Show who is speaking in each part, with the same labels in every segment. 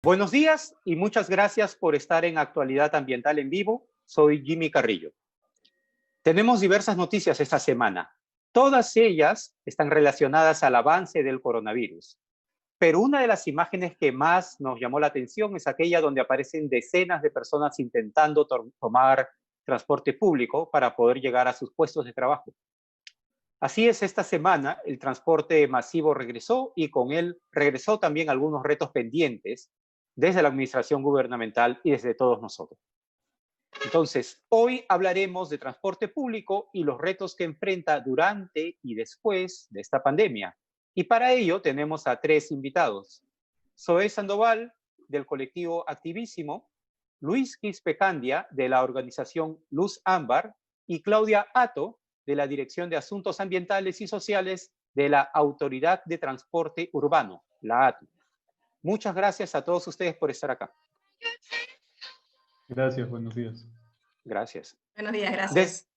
Speaker 1: Buenos días y muchas gracias por estar en Actualidad Ambiental en vivo. Soy Jimmy Carrillo. Tenemos diversas noticias esta semana. Todas ellas están relacionadas al avance del coronavirus. Pero una de las imágenes que más nos llamó la atención es aquella donde aparecen decenas de personas intentando tomar transporte público para poder llegar a sus puestos de trabajo. Así es, esta semana el transporte masivo regresó y con él regresó también algunos retos pendientes desde la administración gubernamental y desde todos nosotros. Entonces, hoy hablaremos de transporte público y los retos que enfrenta durante y después de esta pandemia. Y para ello tenemos a tres invitados. Zoe Sandoval, del colectivo Activísimo, Luis Quispecandia, de la organización Luz Ámbar, y Claudia Atto, de la Dirección de Asuntos Ambientales y Sociales de la Autoridad de Transporte Urbano, la ATU. Muchas gracias a todos ustedes por estar acá.
Speaker 2: Gracias, buenos días.
Speaker 1: Gracias.
Speaker 3: Buenos días, gracias.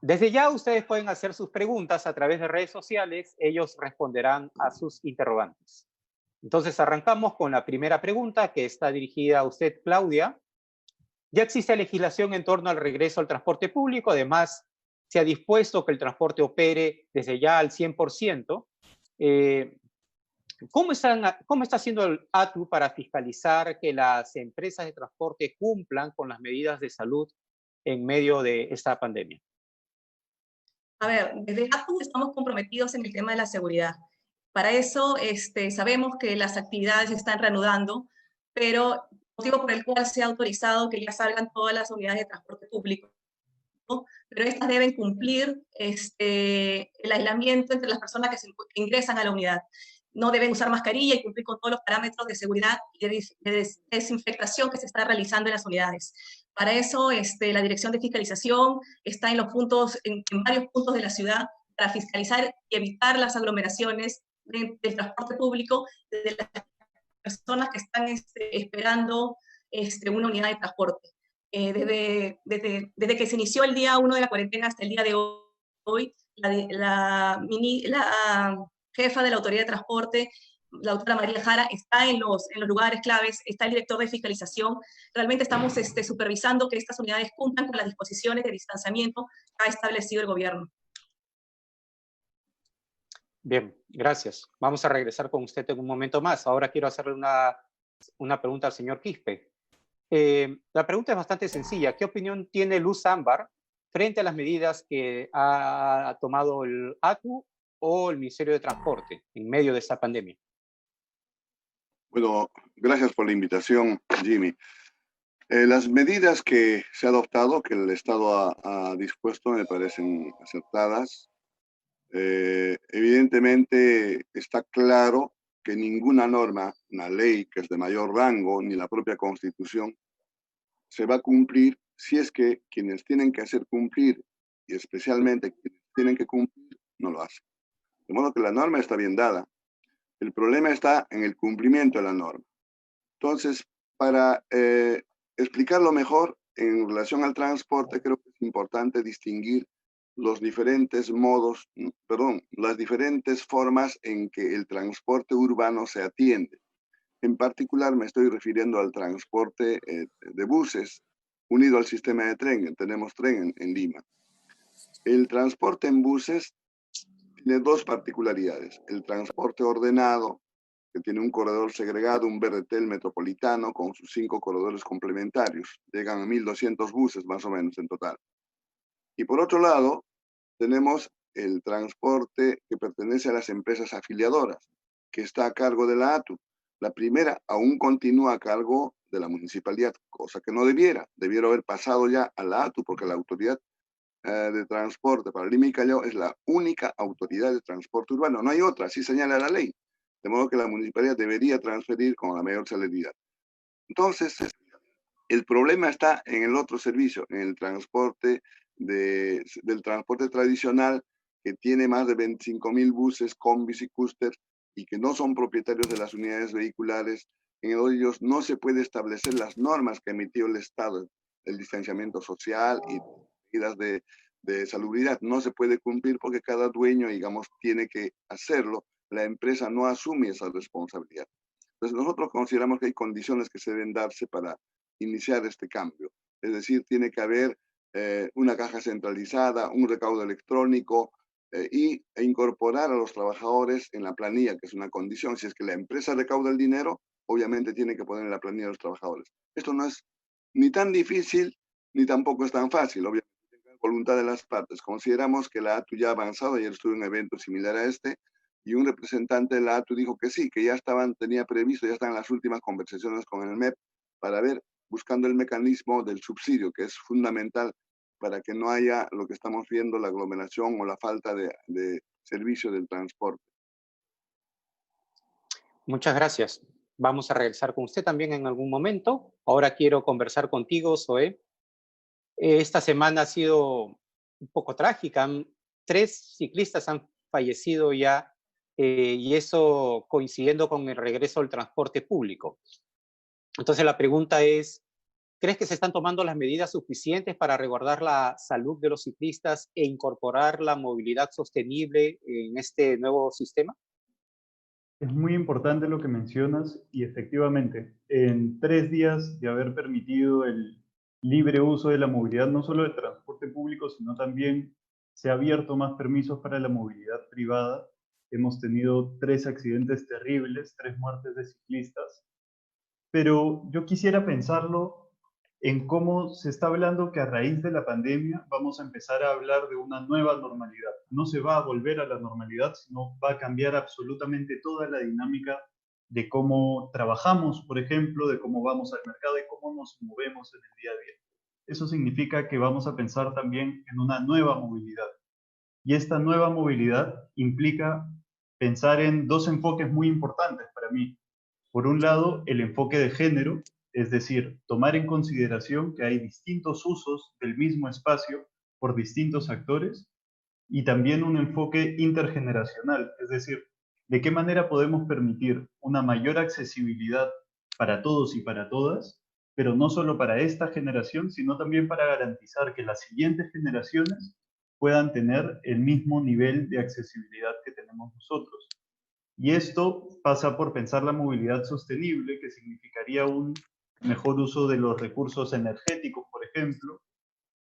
Speaker 1: Desde ya ustedes pueden hacer sus preguntas a través de redes sociales, ellos responderán a sus interrogantes. Entonces arrancamos con la primera pregunta que está dirigida a usted, Claudia. Ya existe legislación en torno al regreso al transporte público, además se ha dispuesto que el transporte opere desde ya al 100%. ¿Cómo está haciendo el ATU para fiscalizar que las empresas de transporte cumplan con las medidas de salud en medio de esta pandemia?
Speaker 3: A ver, desde ATU estamos comprometidos en el tema de la seguridad. Para eso sabemos que las actividades se están reanudando, pero motivo por el cual se ha autorizado que ya salgan todas las unidades de transporte público, ¿no? Pero estas deben cumplir el aislamiento entre las personas que ingresan a la unidad. No deben usar mascarilla y cumplir con todos los parámetros de seguridad y de desinfectación que se está realizando en las unidades. Para eso, la Dirección de Fiscalización está en varios puntos de la ciudad para fiscalizar y evitar las aglomeraciones del transporte público de las personas que están esperando una unidad de transporte. Desde que se inició el día 1 de la cuarentena hasta el día de hoy, la jefa de la Autoridad de Transporte, la doctora María Jara, está en los lugares claves, está el director de fiscalización. Realmente estamos supervisando que estas unidades cumplan con las disposiciones de distanciamiento que ha establecido el gobierno.
Speaker 1: Bien, gracias. Vamos a regresar con usted en un momento más. Ahora quiero hacerle una pregunta al señor Quispe. La pregunta es bastante sencilla. ¿Qué opinión tiene Luz Ámbar frente a las medidas que ha tomado el ATU o el Ministerio de Transporte en medio de esta pandemia?
Speaker 4: Bueno, gracias por la invitación, Jimmy. Las medidas que se ha adoptado, que el Estado ha dispuesto, me parecen acertadas. Evidentemente está claro que ninguna norma, una ley que es de mayor rango, ni la propia Constitución, se va a cumplir si es que quienes tienen que hacer cumplir, y especialmente quienes tienen que cumplir, no lo hacen. De modo que la norma está bien dada. El problema está en el cumplimiento de la norma. Entonces, para explicarlo mejor, en relación al transporte, creo que es importante distinguir los diferentes modos, las diferentes formas en que el transporte urbano se atiende. En particular, me estoy refiriendo al transporte de buses unido al sistema de tren. Tenemos tren en Lima. El transporte en buses tiene dos particularidades. El transporte ordenado, que tiene un corredor segregado, un BRT metropolitano con sus 5 corredores complementarios. Llegan a 1.200 buses más o menos en total. Y por otro lado, tenemos el transporte que pertenece a las empresas afiliadoras, que está a cargo de la ATU. La primera aún continúa a cargo de la municipalidad, cosa que no debiera haber pasado ya a la ATU, porque la autoridad de transporte para Lima y Callao es la única autoridad de transporte urbano. No hay otra, así señala la ley. De modo que la municipalidad debería transferir con la mayor celeridad. Entonces, el problema está en el otro servicio, en el transporte del transporte tradicional, que tiene más de 25.000 buses, combis y cústers, y que no son propietarios de las unidades vehiculares. En ellos no se puede establecer las normas que emitió el Estado, el distanciamiento social y medidas de salubridad. No se puede cumplir porque cada dueño, digamos, tiene que hacerlo. La empresa no asume esa responsabilidad. Entonces nosotros consideramos que hay condiciones que se deben darse para iniciar este cambio. Es decir, tiene que haber una caja centralizada, un recaudo electrónico e incorporar a los trabajadores en la planilla, que es una condición. Si es que la empresa recauda el dinero, obviamente tiene que poner en la planilla a los trabajadores. Esto no es ni tan difícil, ni tampoco es tan fácil. Obviamente, hay voluntad de las partes. Consideramos que la ATU ya ha avanzado. Ayer estuve en un evento similar a este, y un representante de la ATU dijo que sí, que ya tenía previsto, ya están en las últimas conversaciones con el MEP para ver, buscando el mecanismo del subsidio, que es fundamental para que no haya lo que estamos viendo, la aglomeración o la falta de servicio del transporte.
Speaker 1: Muchas gracias. Vamos a regresar con usted también en algún momento. Ahora quiero conversar contigo, Zoe. Esta semana ha sido un poco trágica. 3 ciclistas han fallecido ya, y eso coincidiendo con el regreso al transporte público. Entonces la pregunta es, ¿crees que se están tomando las medidas suficientes para resguardar la salud de los ciclistas e incorporar la movilidad sostenible en este nuevo sistema?
Speaker 2: Es muy importante lo que mencionas y efectivamente, en 3 días de haber permitido el libre uso de la movilidad, no solo del transporte público, sino también se ha abierto más permisos para la movilidad privada. Hemos tenido 3 accidentes terribles, 3 muertes de ciclistas, pero yo quisiera pensarlo en cómo se está hablando que a raíz de la pandemia vamos a empezar a hablar de una nueva normalidad. No se va a volver a la normalidad, sino va a cambiar absolutamente toda la dinámica de cómo trabajamos, por ejemplo, de cómo vamos al mercado y cómo nos movemos en el día a día. Eso significa que vamos a pensar también en una nueva movilidad. Y esta nueva movilidad implica pensar en 2 enfoques muy importantes para mí. Por un lado, el enfoque de género, es decir, tomar en consideración que hay distintos usos del mismo espacio por distintos actores, y también un enfoque intergeneracional, es decir, de qué manera podemos permitir una mayor accesibilidad para todos y para todas, pero no solo para esta generación, sino también para garantizar que las siguientes generaciones puedan tener el mismo nivel de accesibilidad que tenemos nosotros. Y esto pasa por pensar la movilidad sostenible, que significaría un mejor uso de los recursos energéticos, por ejemplo,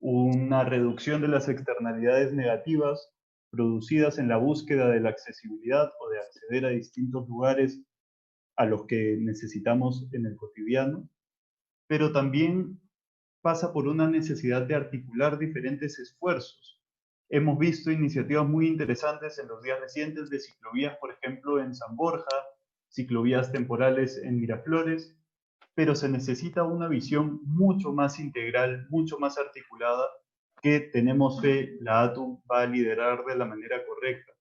Speaker 2: una reducción de las externalidades negativas producidas en la búsqueda de la accesibilidad o de acceder a distintos lugares a los que necesitamos en el cotidiano, pero también pasa por una necesidad de articular diferentes esfuerzos. Hemos visto iniciativas muy interesantes en los días recientes de ciclovías, por ejemplo, en San Borja, ciclovías temporales en Miraflores, pero se necesita una visión mucho más integral, mucho más articulada, que tenemos fe, la ATU va a liderar de la manera correcta.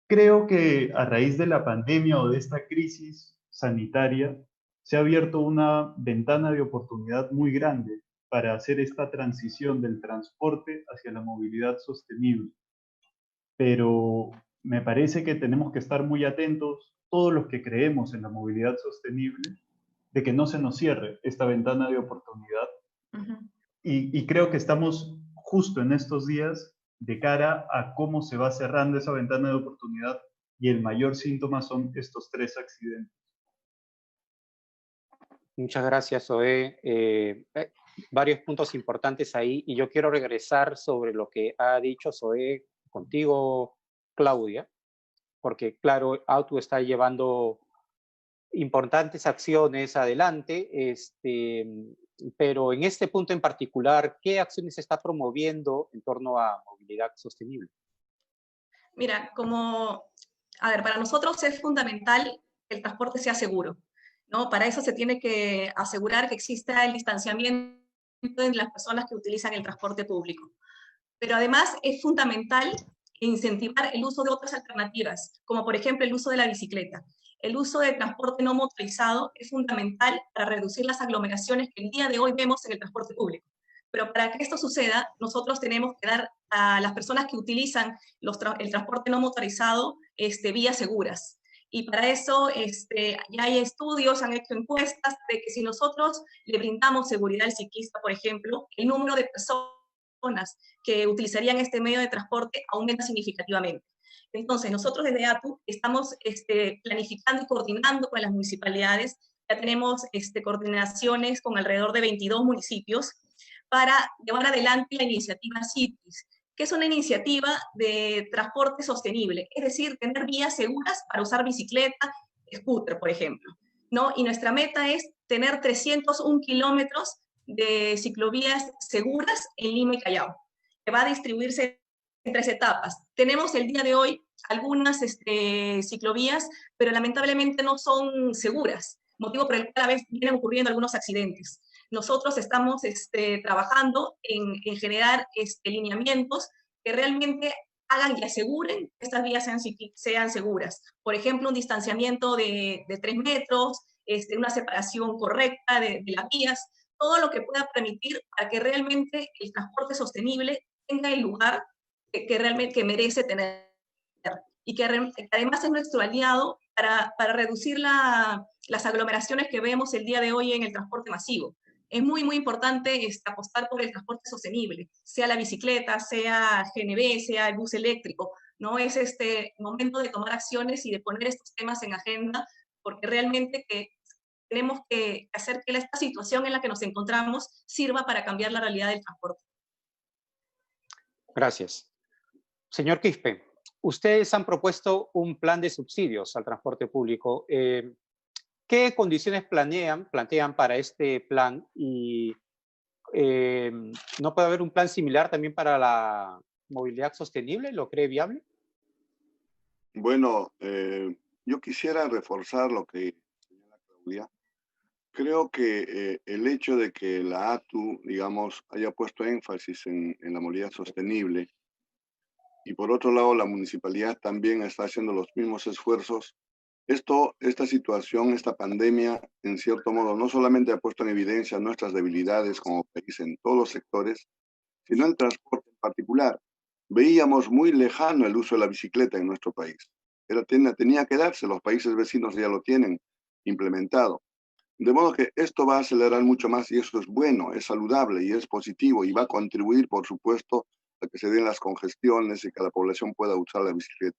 Speaker 2: Creo que a raíz de la pandemia o de esta crisis sanitaria, se ha abierto una ventana de oportunidad muy grande para hacer esta transición del transporte hacia la movilidad sostenible. Pero me parece que tenemos que estar muy atentos, todos los que creemos en la movilidad sostenible, de que no se nos cierre esta ventana de oportunidad. Y creo que estamos justo en estos días de cara a cómo se va cerrando esa ventana de oportunidad, y el mayor síntoma son estos 3 accidentes.
Speaker 1: Muchas gracias, Zoe. Varios puntos importantes ahí, y yo quiero regresar sobre lo que ha dicho Zoe contigo, Claudia, porque claro, ATU está llevando importantes acciones adelante, pero en este punto en particular, ¿qué acciones se está promoviendo en torno a movilidad sostenible?
Speaker 3: Mira, para nosotros es fundamental que el transporte sea seguro, ¿no? Para eso se tiene que asegurar que exista el distanciamiento de las personas que utilizan el transporte público. Pero además es fundamental incentivar el uso de otras alternativas, como por ejemplo el uso de la bicicleta. El uso de transporte no motorizado es fundamental para reducir las aglomeraciones que el día de hoy vemos en el transporte público. Pero para que esto suceda, nosotros tenemos que dar a las personas que utilizan el transporte no motorizado vías seguras. Y para eso ya hay estudios, han hecho encuestas de que si nosotros le brindamos seguridad al ciclista, por ejemplo, el número de personas que utilizarían este medio de transporte aumenta significativamente. Entonces, nosotros desde ATU estamos planificando y coordinando con las municipalidades. Ya tenemos coordinaciones con alrededor de 22 municipios para llevar adelante la iniciativa CITIS, que es una iniciativa de transporte sostenible, es decir, tener vías seguras para usar bicicleta, scooter, por ejemplo, ¿no? Y nuestra meta es tener 301 kilómetros de ciclovías seguras en Lima y Callao, que va a distribuirse en 3 etapas. Tenemos el día de hoy algunas ciclovías, pero lamentablemente no son seguras, motivo por el cual a veces vienen ocurriendo algunos accidentes. Nosotros estamos trabajando en generar lineamientos que realmente hagan y aseguren que estas vías sean seguras. Por ejemplo, un distanciamiento de 3 metros, una separación correcta de las vías, todo lo que pueda permitir para que realmente el transporte sostenible tenga el lugar que realmente merece tener. Y que además es nuestro aliado para reducir las aglomeraciones que vemos el día de hoy en el transporte masivo. Es muy, muy importante apostar por el transporte sostenible, sea la bicicleta, sea GNV, sea el bus eléctrico, ¿no? Es momento de tomar acciones y de poner estos temas en agenda, porque realmente tenemos que hacer que esta situación en la que nos encontramos sirva para cambiar la realidad del transporte.
Speaker 1: Gracias. Señor Quispe, ustedes han propuesto un plan de subsidios al transporte público. ¿Qué condiciones plantean para este plan? Y ¿no puede haber un plan similar también para la movilidad sostenible? ¿Lo cree viable?
Speaker 4: Bueno, yo quisiera reforzar lo que señala Claudia. Creo que el hecho de que la ATU, digamos, haya puesto énfasis en la movilidad sostenible y por otro lado la municipalidad también está haciendo los mismos esfuerzos, esta situación, esta pandemia, en cierto modo, no solamente ha puesto en evidencia nuestras debilidades como país en todos los sectores, sino en transporte en particular. Veíamos muy lejano el uso de la bicicleta en nuestro país. Tenía que darse, los países vecinos ya lo tienen implementado. De modo que esto va a acelerar mucho más y eso es bueno, es saludable y es positivo y va a contribuir, por supuesto, a que se den las congestiones y que la población pueda usar la bicicleta.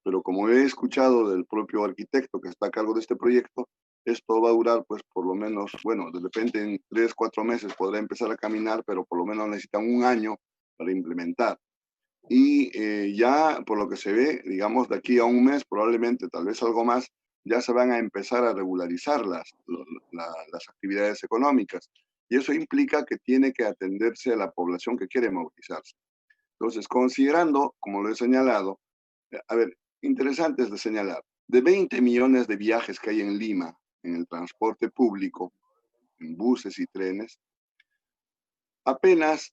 Speaker 4: Pero como he escuchado del propio arquitecto que está a cargo de este proyecto, esto va a durar, pues, por lo menos, bueno, de repente en 3, 4 meses podrá empezar a caminar, pero por lo menos necesitan un año para implementar. Y ya, por lo que se ve, digamos, de aquí a un mes, probablemente, tal vez algo más, ya se van a empezar a regularizar las actividades económicas. Y eso implica que tiene que atenderse a la población que quiere movilizarse. Entonces, considerando, como lo he señalado, a ver, interesante es de señalar, de 20 millones de viajes que hay en Lima, en el transporte público, en buses y trenes, apenas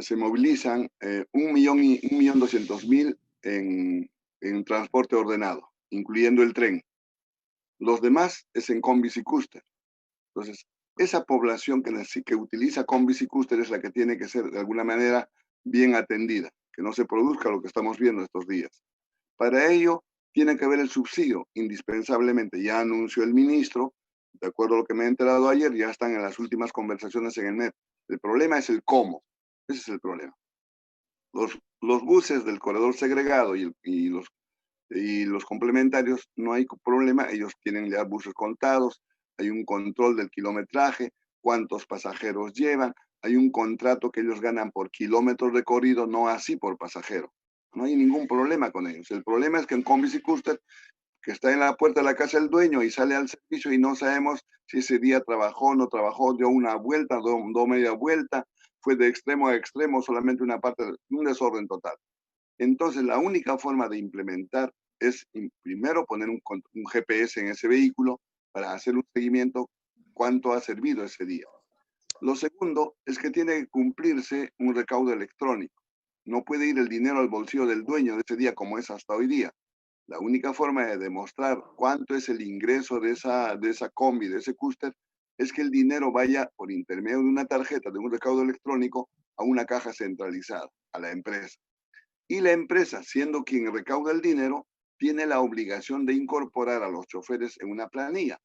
Speaker 4: se movilizan 1.200.000 en transporte ordenado, incluyendo el tren. Los demás es en combis y cúster. Entonces, esa población que utiliza combis y cúster es la que tiene que ser, de alguna manera, bien atendida, que no se produzca lo que estamos viendo estos días. Para ello, tiene que haber el subsidio, indispensablemente. Ya anunció el ministro, de acuerdo a lo que me he enterado ayer, ya están en las últimas conversaciones en el MEP. El problema es el cómo. Ese es el problema. Los buses del corredor segregado y los complementarios, no hay problema. Ellos tienen ya buses contados, hay un control del kilometraje, cuántos pasajeros llevan, hay un contrato que ellos ganan por kilómetro recorrido, no así por pasajero. No hay ningún problema con ellos. El problema es que en combis y cúster, que está en la puerta de la casa del dueño y sale al servicio y no sabemos si ese día trabajó o no trabajó, dio una vuelta, dio media vuelta, fue de extremo a extremo, solamente una parte, un desorden total. Entonces, la única forma de implementar es, primero, poner un GPS en ese vehículo para hacer un seguimiento cuánto ha servido ese día. Lo segundo es que tiene que cumplirse un recaudo electrónico. No puede ir el dinero al bolsillo del dueño de ese día como es hasta hoy día. La única forma de demostrar cuánto es el ingreso de esa combi, de ese cúster, es que el dinero vaya por intermedio de una tarjeta, de un recaudo electrónico, a una caja centralizada, a la empresa. Y la empresa, siendo quien recauda el dinero, tiene la obligación de incorporar a los choferes en una planilla.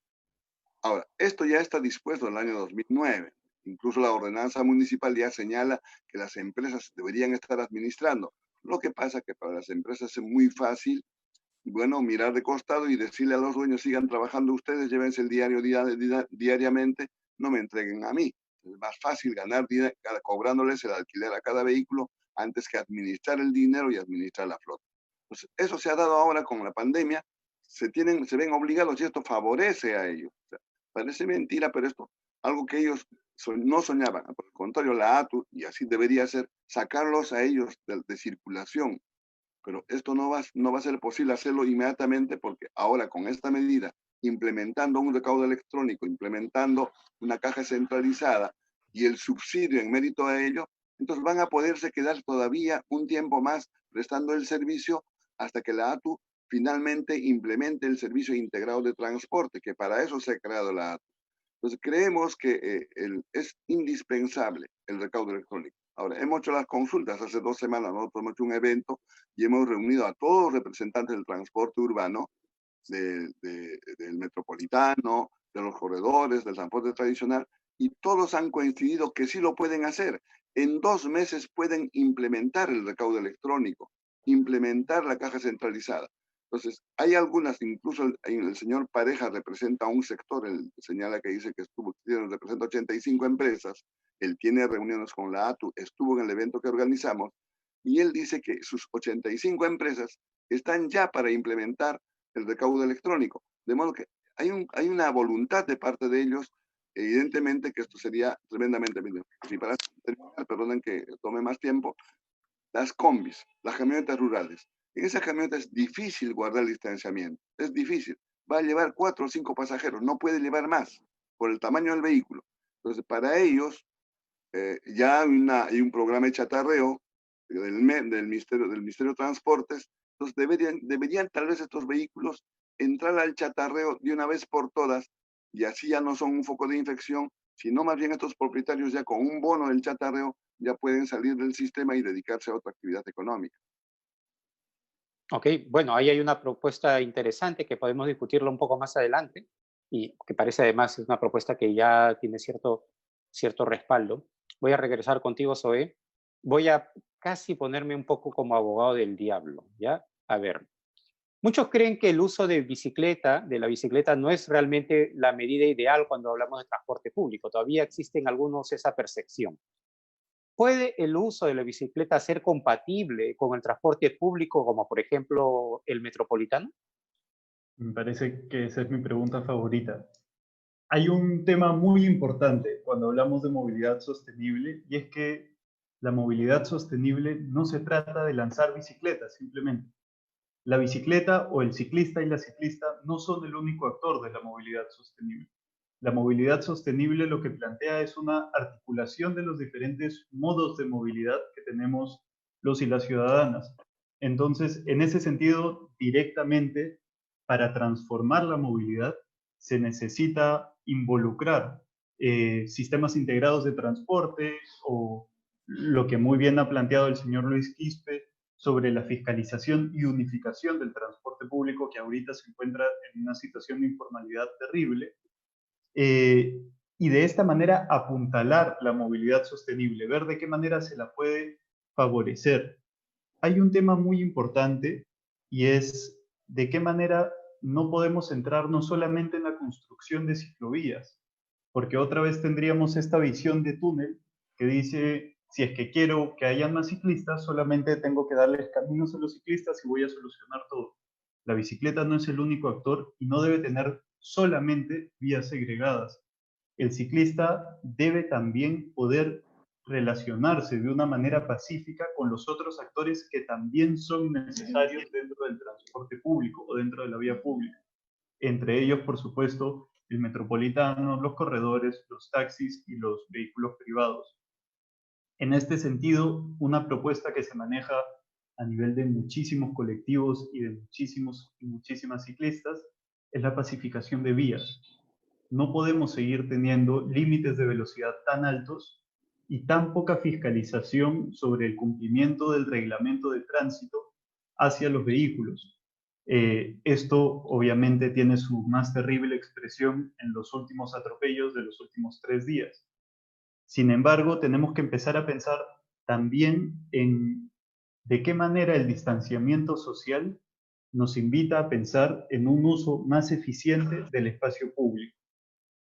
Speaker 4: Ahora, esto ya está dispuesto en el año 2009. Incluso la ordenanza municipal ya señala que las empresas deberían estar administrando. Lo que pasa que para las empresas es muy fácil, bueno, mirar de costado y decirle a los dueños, sigan trabajando ustedes, llévense el diario diariamente, no me entreguen a mí. Es más fácil ganar dinero cobrándoles el alquiler a cada vehículo antes que administrar el dinero y administrar la flota. Entonces, eso se ha dado ahora con la pandemia, se ven obligados y esto favorece a ellos. O sea, parece mentira, pero esto, algo que ellos no soñaban. Por el contrario, la ATU, y así debería ser, sacarlos a ellos de circulación. Pero esto no va a ser posible hacerlo inmediatamente porque ahora con esta medida, implementando un recaudo electrónico, implementando una caja centralizada y el subsidio en mérito a ello, entonces van a poderse quedar todavía un tiempo más prestando el servicio hasta que la ATU finalmente implemente el servicio integrado de transporte, que para eso se ha creado la ATU. Entonces creemos que es indispensable el recaudo electrónico. Ahora, hemos hecho las consultas hace 2 semanas, nosotros hemos hecho un evento y hemos reunido a todos los representantes del transporte urbano, del metropolitano, de los corredores, del transporte tradicional, y todos han coincidido que sí lo pueden hacer. En 2 meses pueden implementar el recaudo electrónico, implementar la caja centralizada. Entonces, hay algunas, incluso el señor Pareja representa un sector, él señala que dice que representa 85 empresas, él tiene reuniones con la ATU, estuvo en el evento que organizamos, y él dice que sus 85 empresas están ya para implementar el recaudo electrónico. De modo que hay una voluntad de parte de ellos, evidentemente que esto sería tremendamente bien. Y para terminar, perdonen que tome más tiempo, las combis, las camionetas rurales. En esas camionetas es difícil guardar el distanciamiento, es difícil. Va a llevar 4 o 5 pasajeros, no puede llevar más por el tamaño del vehículo. Entonces, para ellos, ya hay un programa de chatarreo del Ministerio de Transportes. Entonces, deberían tal vez estos vehículos entrar al chatarreo de una vez por todas y así ya no son un foco de infección, sino más bien estos propietarios ya con un bono del chatarreo ya pueden salir del sistema y dedicarse a otra actividad económica.
Speaker 1: Ok, bueno, ahí hay una propuesta interesante que podemos discutirla un poco más adelante y que parece además es una propuesta que ya tiene cierto respaldo. Voy a regresar contigo, Zoe. Voy a casi ponerme un poco como abogado del diablo, ¿ya? A ver, muchos creen que el uso de la bicicleta no es realmente la medida ideal cuando hablamos de transporte público. Todavía existe en algunos esa percepción. ¿Puede el uso de la bicicleta ser compatible con el transporte público, como por ejemplo el metropolitano?
Speaker 2: Me parece que esa es mi pregunta favorita. Hay un tema muy importante cuando hablamos de movilidad sostenible y es que la movilidad sostenible no se trata de lanzar bicicletas simplemente. La bicicleta o el ciclista y la ciclista no son el único actor de la movilidad sostenible. La movilidad sostenible lo que plantea es una articulación de los diferentes modos de movilidad que tenemos los y las ciudadanas. Entonces, en ese sentido, directamente, para transformar la movilidad, se necesita involucrar sistemas integrados de transporte o lo que muy bien ha planteado el señor Luis Quispe sobre la fiscalización y unificación del transporte público que ahorita se encuentra en una situación de informalidad terrible. Y de esta manera apuntalar la movilidad sostenible, ver de qué manera se la puede favorecer. Hay un tema muy importante y es de qué manera no podemos centrarnos solamente en la construcción de ciclovías, porque otra vez tendríamos esta visión de túnel que dice, si es que quiero que haya más ciclistas, solamente tengo que darles caminos a los ciclistas y voy a solucionar todo. La bicicleta no es el único actor y no debe tener solamente vías segregadas. El ciclista debe también poder relacionarse de una manera pacífica con los otros actores que también son necesarios dentro del transporte público o dentro de la vía pública. Entre ellos, por supuesto, el metropolitano, los corredores, los taxis y los vehículos privados. En este sentido, una propuesta que se maneja a nivel de muchísimos colectivos y de muchísimos y muchísimas ciclistas es la pacificación de vías. No podemos seguir teniendo límites de velocidad tan altos y tan poca fiscalización sobre el cumplimiento del reglamento de tránsito hacia los vehículos. Esto obviamente tiene su más terrible expresión en los últimos atropellos de los últimos 3 días. Sin embargo, tenemos que empezar a pensar también en ¿De qué manera el distanciamiento social nos invita a pensar en un uso más eficiente del espacio público?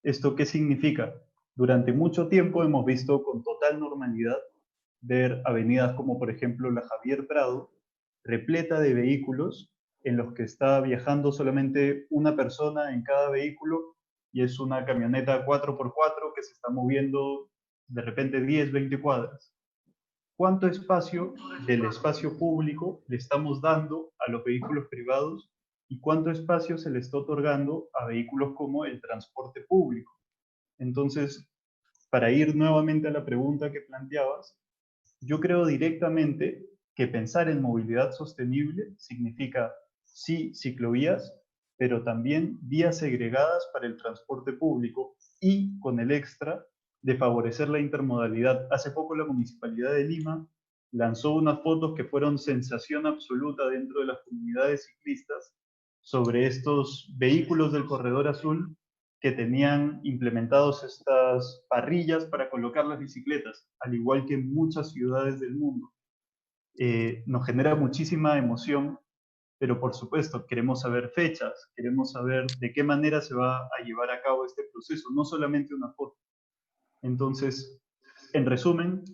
Speaker 2: ¿Esto qué significa? Durante mucho tiempo hemos visto con total normalidad ver avenidas como por ejemplo la Javier Prado, repleta de vehículos en los que está viajando solamente una persona en cada vehículo y es una camioneta 4x4 que se está moviendo de repente 10, 20 cuadras. ¿Cuánto espacio del espacio público le estamos dando a los vehículos privados y cuánto espacio se le está otorgando a vehículos como el transporte público? Entonces, para ir nuevamente a la pregunta que planteabas, yo creo directamente que pensar en movilidad sostenible significa, sí, ciclovías, pero también vías segregadas para el transporte público y con el extra de favorecer la intermodalidad. Hace poco la Municipalidad de Lima lanzó unas fotos que fueron sensación absoluta dentro de las comunidades ciclistas sobre estos vehículos del Corredor Azul que tenían implementados estas parrillas para colocar las bicicletas, al igual que en muchas ciudades del mundo. Nos genera muchísima emoción, pero por supuesto queremos saber fechas, queremos saber de qué manera se va a llevar a cabo este proceso, no solamente una foto. Entonces, en resumen,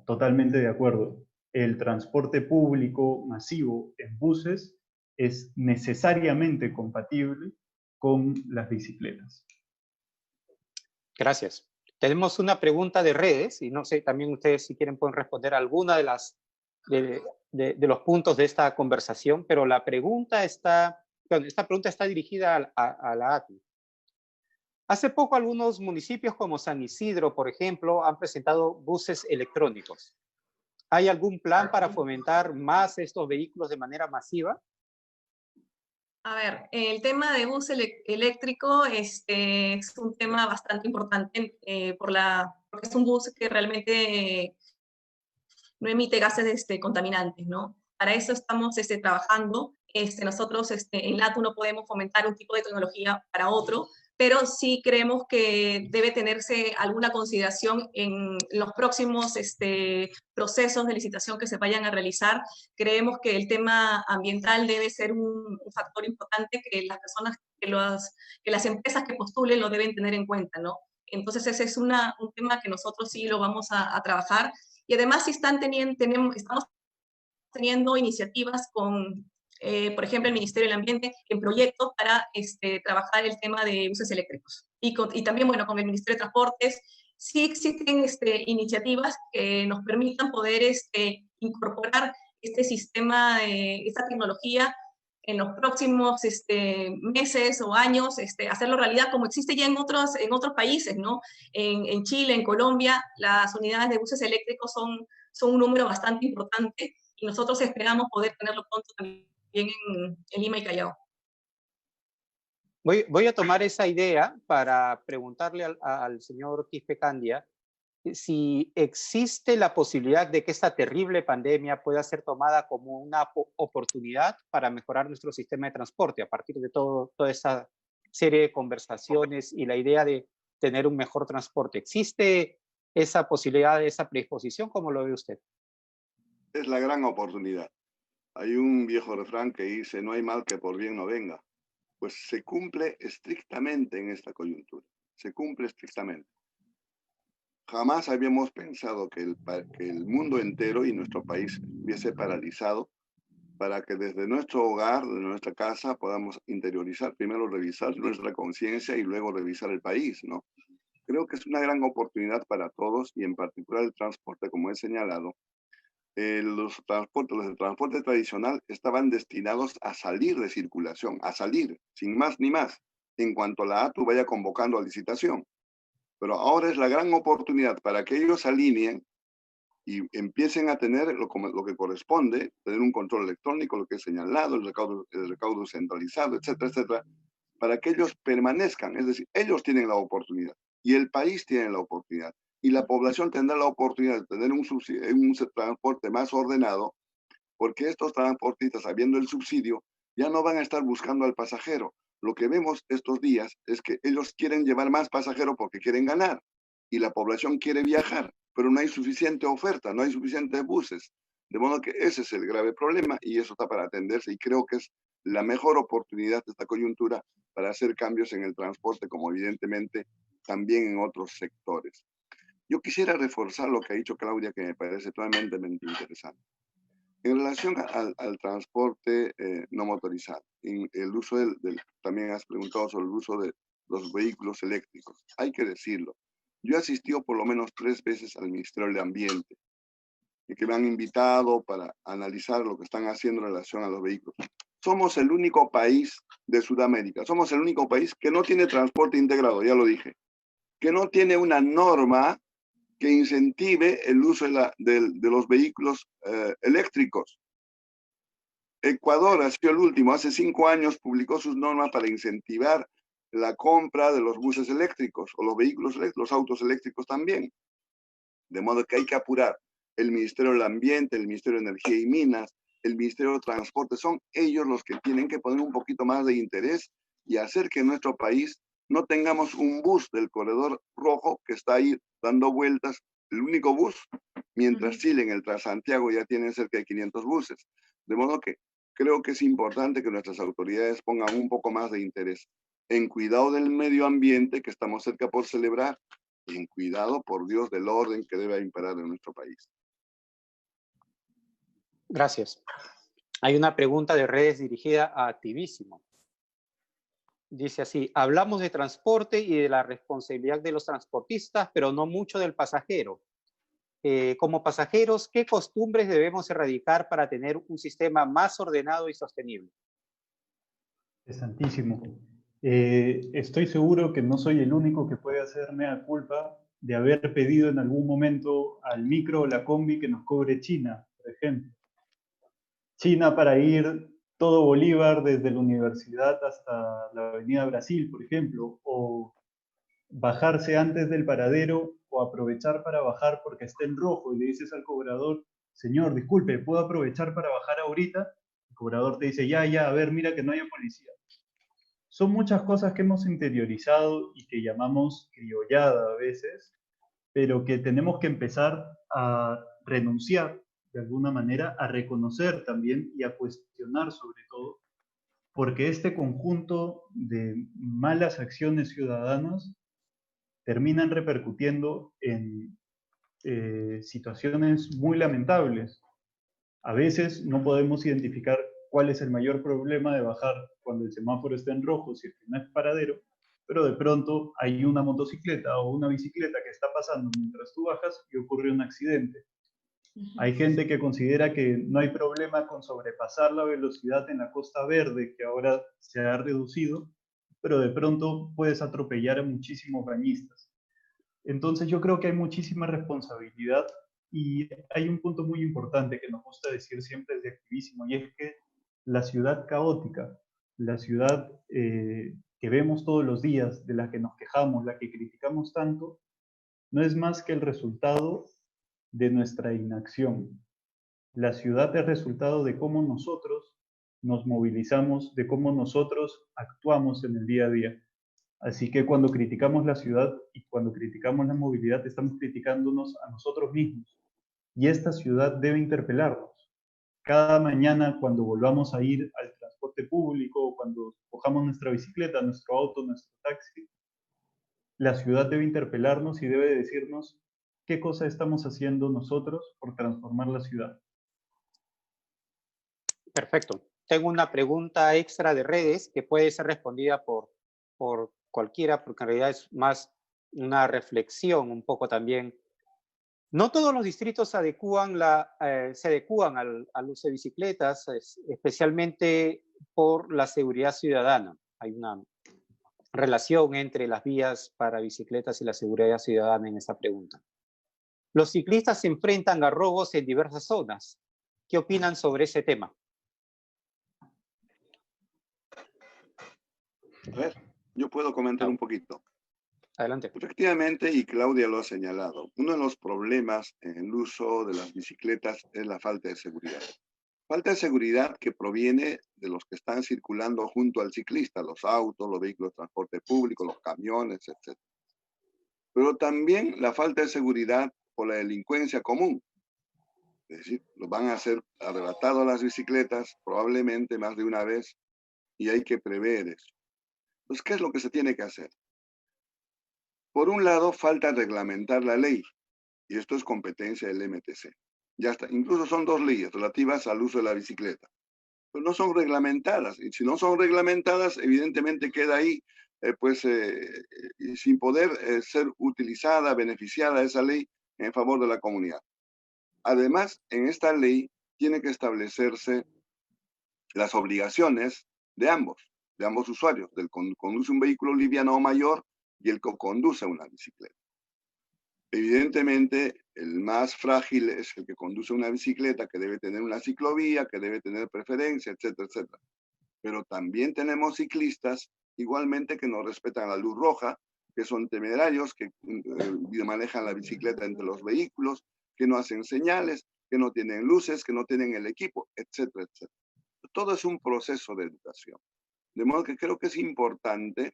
Speaker 2: totalmente de acuerdo. El transporte público masivo en buses es necesariamente compatible con las bicicletas.
Speaker 1: Gracias. Tenemos una pregunta de redes y no sé, también ustedes si quieren pueden responder a alguna de las de los puntos de esta conversación, pero la pregunta está, bueno, esta pregunta está dirigida a la ATU. Hace poco algunos municipios como San Isidro, por ejemplo, han presentado buses electrónicos. ¿Hay algún plan para fomentar más estos vehículos de manera masiva?
Speaker 3: A ver, el tema de bus eléctrico es un tema bastante importante porque es un bus que realmente no emite gases contaminantes, ¿no? Para eso estamos trabajando. Nosotros en LATU no podemos fomentar un tipo de tecnología para otro, pero sí creemos que debe tenerse alguna consideración en los próximos procesos de licitación que se vayan a realizar. Creemos que el tema ambiental debe ser un factor importante que las personas, que las empresas que postulen lo deben tener en cuenta, ¿no? Entonces ese es un tema que nosotros sí lo vamos a trabajar. Y además sí estamos teniendo iniciativas con, por ejemplo, el Ministerio del Ambiente en proyectos para trabajar el tema de buses eléctricos. Y también, bueno, con el Ministerio de Transportes sí existen iniciativas que nos permitan poder incorporar este sistema, esta tecnología en los próximos meses o años, hacerlo realidad como existe ya en otros países, ¿no? En Chile, en Colombia, las unidades de buses eléctricos son un número bastante importante y nosotros esperamos poder tenerlo pronto también en Lima y Callao.
Speaker 1: Voy a tomar esa idea para preguntarle al señor Quispe Candia si existe la posibilidad de que esta terrible pandemia pueda ser tomada como una oportunidad para mejorar nuestro sistema de transporte a partir de toda esa serie de conversaciones y la idea de tener un mejor transporte. ¿Existe esa posibilidad, esa predisposición? ¿Cómo lo ve usted?
Speaker 4: Es la gran oportunidad. Hay un viejo refrán que dice, no hay mal que por bien no venga. Pues se cumple estrictamente en esta coyuntura. Se cumple estrictamente. Jamás habíamos pensado que el mundo entero y nuestro país hubiese paralizado para que desde nuestro hogar, de nuestra casa, podamos interiorizar, primero revisar nuestra conciencia y luego revisar el país, ¿no? Creo que es una gran oportunidad para todos y en particular el transporte, como he señalado. Los del transporte tradicional estaban destinados a salir de circulación, a salir, sin más ni más, en cuanto la ATU vaya convocando a licitación. Pero ahora es la gran oportunidad para que ellos alineen y empiecen a tener lo que corresponde, tener un control electrónico, lo que he señalado, el recaudo centralizado, etcétera, etcétera, para que ellos permanezcan. Es decir, ellos tienen la oportunidad y el país tiene la oportunidad. Y la población tendrá la oportunidad de tener un transporte más ordenado, porque estos transportistas, habiendo el subsidio, ya no van a estar buscando al pasajero. Lo que vemos estos días es que ellos quieren llevar más pasajeros porque quieren ganar y la población quiere viajar, pero no hay suficiente oferta, no hay suficientes buses. De modo que ese es el grave problema y eso está para atenderse y creo que es la mejor oportunidad de esta coyuntura para hacer cambios en el transporte, como evidentemente también en otros sectores. Yo quisiera reforzar lo que ha dicho Claudia, que me parece totalmente interesante. En relación al transporte no motorizado, en el uso también has preguntado sobre el uso de los vehículos eléctricos. Hay que decirlo. Yo he asistido por lo menos 3 veces al Ministerio del Ambiente, y que me han invitado para analizar lo que están haciendo en relación a los vehículos. Somos el único país de Sudamérica, somos el único país que no tiene transporte integrado, ya lo dije, que no tiene una norma que incentive el uso de los vehículos eléctricos. Ecuador ha sido el último, hace 5 años publicó sus normas para incentivar la compra de los buses eléctricos o los vehículos eléctricos, los autos eléctricos también. De modo que hay que apurar. El Ministerio del Ambiente, el Ministerio de Energía y Minas, el Ministerio de Transporte, son ellos los que tienen que poner un poquito más de interés y hacer que en nuestro país no tengamos un bus del corredor rojo que está ahí dando vueltas, el único bus, mientras Chile en el Transantiago ya tienen cerca de 500 buses. De modo que creo que es importante que nuestras autoridades pongan un poco más de interés en cuidado del medio ambiente que estamos cerca por celebrar y en cuidado, por Dios, del orden que debe imperar en nuestro país.
Speaker 1: Gracias. Hay una pregunta de redes dirigida a Activísimo. Dice así: hablamos de transporte y de la responsabilidad de los transportistas, pero no mucho del pasajero. Como pasajeros, ¿qué costumbres debemos erradicar para tener un sistema más ordenado y sostenible?
Speaker 2: Interesantísimo. Estoy seguro que no soy el único que puede hacerme a culpa de haber pedido en algún momento al micro o la combi que nos cobre China, por ejemplo. China para ir todo Bolívar desde la universidad hasta la Avenida Brasil, por ejemplo, o bajarse antes del paradero o aprovechar para bajar porque está en rojo y le dices al cobrador, señor, disculpe, ¿puedo aprovechar para bajar ahorita? El cobrador te dice, ya, a ver, mira que no haya policía. Son muchas cosas que hemos interiorizado y que llamamos criollada a veces, pero que tenemos que empezar a renunciar de alguna manera, a reconocer también y a cuestionar sobre todo, porque este conjunto de malas acciones ciudadanas terminan repercutiendo en situaciones muy lamentables. A veces no podemos identificar cuál es el mayor problema de bajar cuando el semáforo está en rojo, si es que no es paradero, pero de pronto hay una motocicleta o una bicicleta que está pasando mientras tú bajas y ocurre un accidente. Hay gente que considera que no hay problema con sobrepasar la velocidad en la Costa Verde, que ahora se ha reducido, pero de pronto puedes atropellar a muchísimos bañistas. Entonces yo creo que hay muchísima responsabilidad y hay un punto muy importante que nos gusta decir siempre desde Activísimo, y es que la ciudad caótica, la ciudad que vemos todos los días, de la que nos quejamos, la que criticamos tanto, no es más que el resultado de nuestra inacción. La ciudad es resultado de cómo nosotros nos movilizamos, de cómo nosotros actuamos en el día a día. Así que cuando criticamos la ciudad y cuando criticamos la movilidad, estamos criticándonos a nosotros mismos. Y esta ciudad debe interpelarnos. Cada mañana cuando volvamos a ir al transporte público, cuando cojamos nuestra bicicleta, nuestro auto, nuestro taxi, la ciudad debe interpelarnos y debe decirnos qué cosa estamos haciendo nosotros por transformar la ciudad.
Speaker 1: Perfecto. Tengo una pregunta extra de redes que puede ser respondida por cualquiera, porque en realidad es más una reflexión un poco también. No todos los distritos se adecúan al uso de bicicletas, especialmente por la seguridad ciudadana. Hay una relación entre las vías para bicicletas y la seguridad ciudadana en esta pregunta. Los ciclistas se enfrentan a robos en diversas zonas. ¿Qué opinan sobre ese tema?
Speaker 4: A ver, yo puedo comentar un poquito.
Speaker 1: Adelante.
Speaker 4: Efectivamente, y Claudia lo ha señalado, uno de los problemas en el uso de las bicicletas es la falta de seguridad. Falta de seguridad que proviene de los que están circulando junto al ciclista, los autos, los vehículos de transporte público, los camiones, etc. Pero también la falta de seguridad por la delincuencia común. Es decir, los van a ser arrebatados las bicicletas probablemente más de una vez y hay que prever eso. Entonces, ¿qué es lo que se tiene que hacer? Por un lado, falta reglamentar la ley y esto es competencia del MTC. Ya está, incluso son dos leyes relativas al uso de la bicicleta, pero no son reglamentadas y si no son reglamentadas, evidentemente queda ahí sin poder ser utilizada, beneficiada esa ley en favor de la comunidad. Además, en esta ley tiene que establecerse las obligaciones de ambos usuarios, del que conduce un vehículo liviano o mayor y el que conduce una bicicleta. Evidentemente, el más frágil es el que conduce una bicicleta, que debe tener una ciclovía, que debe tener preferencia, etcétera, etcétera. Pero también tenemos ciclistas, igualmente, que no respetan la luz roja, que son temerarios, que manejan la bicicleta entre los vehículos, que no hacen señales, que no tienen luces, que no tienen el equipo, etcétera, etcétera. Todo es un proceso de educación. De modo que creo que es importante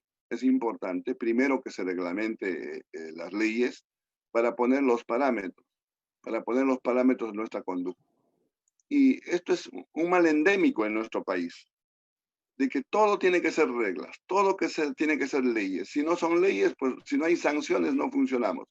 Speaker 4: primero que se reglamente las leyes para poner los parámetros de nuestra conducta. Y esto es un mal endémico en nuestro país, de que todo tiene que ser reglas, tiene que ser leyes. Si no son leyes, pues si no hay sanciones no funcionamos.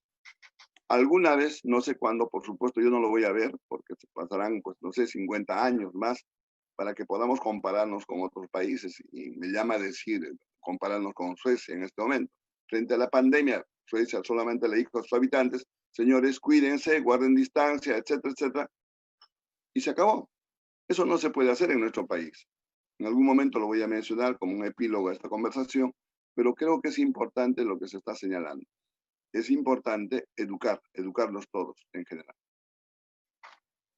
Speaker 4: Alguna vez, no sé cuándo, por supuesto, yo no lo voy a ver, porque se pasarán, pues no sé, 50 años más, para que podamos compararnos con otros países. Y me llama a decir, compararnos con Suecia en este momento. Frente a la pandemia, Suecia solamente le dijo a sus habitantes, señores, cuídense, guarden distancia, etcétera, etcétera. Y se acabó. Eso no se puede hacer en nuestro país. En algún momento lo voy a mencionar como un epílogo a esta conversación, pero creo que es importante lo que se está señalando. Es importante educarlos todos en general.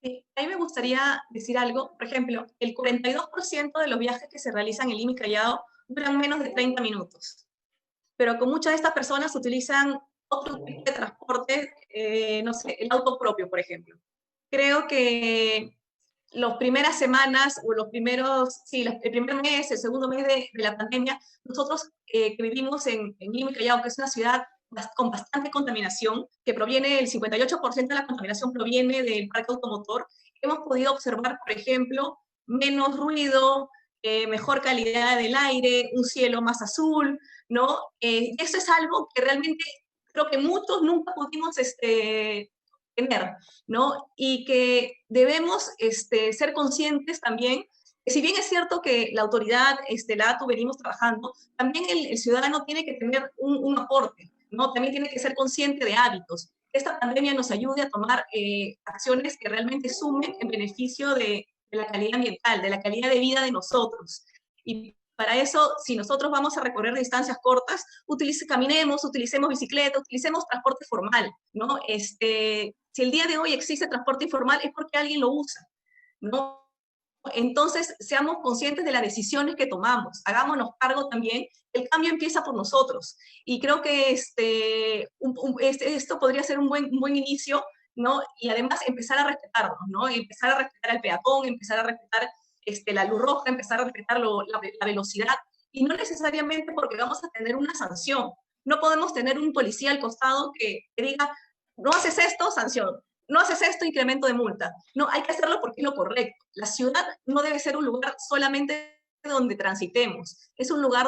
Speaker 3: Sí, a mí me gustaría decir algo. Por ejemplo, el 42% de los viajes que se realizan en Lima y Callao duran menos de 30 minutos. Pero con muchas de estas personas utilizan otro tipo de transporte, no sé, el auto propio, por ejemplo. Creo que las primeras semanas o el primer mes, el segundo mes de la pandemia, nosotros que vivimos en Lima y Callao, que es una ciudad con bastante contaminación, que proviene, el 58% de la contaminación proviene del parque automotor, hemos podido observar, por ejemplo, menos ruido, mejor calidad del aire, un cielo más azul, ¿no? Eso es algo que realmente creo que muchos nunca pudimos tener, ¿no? Y que debemos ser conscientes también, que si bien es cierto que la autoridad, la ATU, venimos trabajando, también el ciudadano tiene que tener un aporte, ¿no? También tiene que ser consciente de hábitos. Esta pandemia nos ayude a tomar acciones que realmente sumen en beneficio de la calidad ambiental, de la calidad de vida de nosotros. Y para eso, si nosotros vamos a recorrer distancias cortas, caminemos, utilicemos bicicleta, utilicemos transporte formal, ¿no? Si el día de hoy existe transporte informal es porque alguien lo usa, ¿no? Entonces, seamos conscientes de las decisiones que tomamos, hagámonos cargo también, el cambio empieza por nosotros. Y creo que esto podría ser un buen inicio, ¿no? Y además empezar a respetarnos, ¿no? Empezar a respetar al peatón, empezar a respetar la luz roja, empezar a respetar la velocidad, y no necesariamente porque vamos a tener una sanción. No podemos tener un policía al costado que diga, no haces esto, sanción. No haces esto, incremento de multa. No, hay que hacerlo porque es lo correcto. La ciudad no debe ser un lugar solamente donde transitemos, es un lugar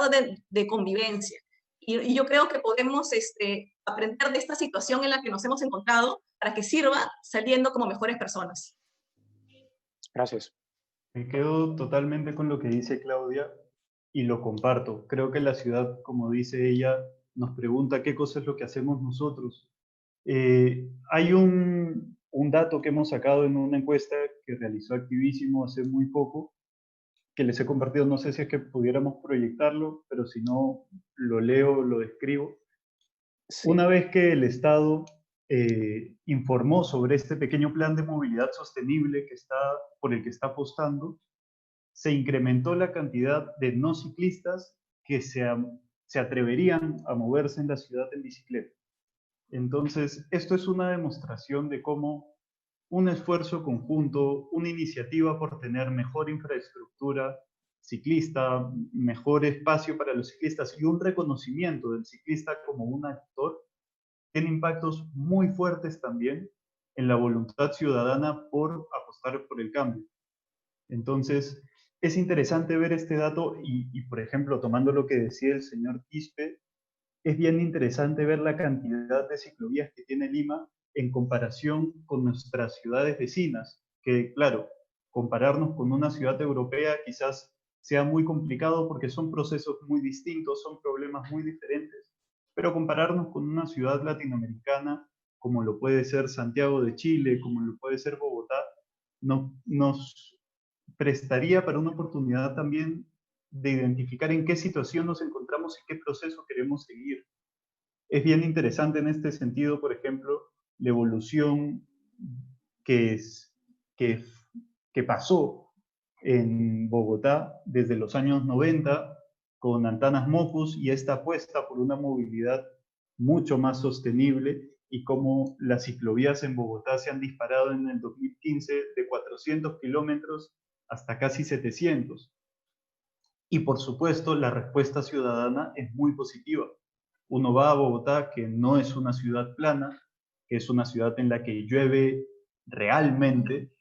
Speaker 3: de convivencia. Y yo creo que podemos aprender de esta situación en la que nos hemos encontrado para que sirva saliendo como mejores personas.
Speaker 1: Gracias.
Speaker 2: Me quedo totalmente con lo que dice Claudia y lo comparto. Creo que la ciudad, como dice ella, nos pregunta qué cosa es lo que hacemos nosotros. Hay un dato que hemos sacado en una encuesta que realizó Activísimo hace muy poco, que les he compartido, no sé si es que pudiéramos proyectarlo, pero si no, lo leo, lo describo. Sí. Una vez que el Estado informó sobre este pequeño plan de movilidad sostenible por el que está apostando, se incrementó la cantidad de no ciclistas que se atreverían a moverse en la ciudad en bicicleta. Entonces, esto es una demostración de cómo un esfuerzo conjunto, una iniciativa por tener mejor infraestructura ciclista, mejor espacio para los ciclistas y un reconocimiento del ciclista como un actor, tiene impactos muy fuertes también en la voluntad ciudadana por apostar por el cambio. Entonces, es interesante ver este dato y, por ejemplo, tomando lo que decía el señor Quispe, es bien interesante ver la cantidad de ciclovías que tiene Lima en comparación con nuestras ciudades vecinas, que claro, compararnos con una ciudad europea quizás sea muy complicado porque son procesos muy distintos, son problemas muy diferentes, pero compararnos con una ciudad latinoamericana como lo puede ser Santiago de Chile, como lo puede ser Bogotá, nos prestaría para una oportunidad también de identificar en qué situación nos encontramos y qué proceso queremos seguir. Es bien interesante en este sentido, por ejemplo, la evolución que, es, que, que pasó en Bogotá desde los años 90 con Antanas Mocus y esta apuesta por una movilidad mucho más sostenible y cómo las ciclovías en Bogotá se han disparado en el 2015 de 400 kilómetros hasta casi 700. Y por supuesto, la respuesta ciudadana es muy positiva. Uno va a Bogotá, que no es una ciudad plana, que es una ciudad en la que llueve realmente,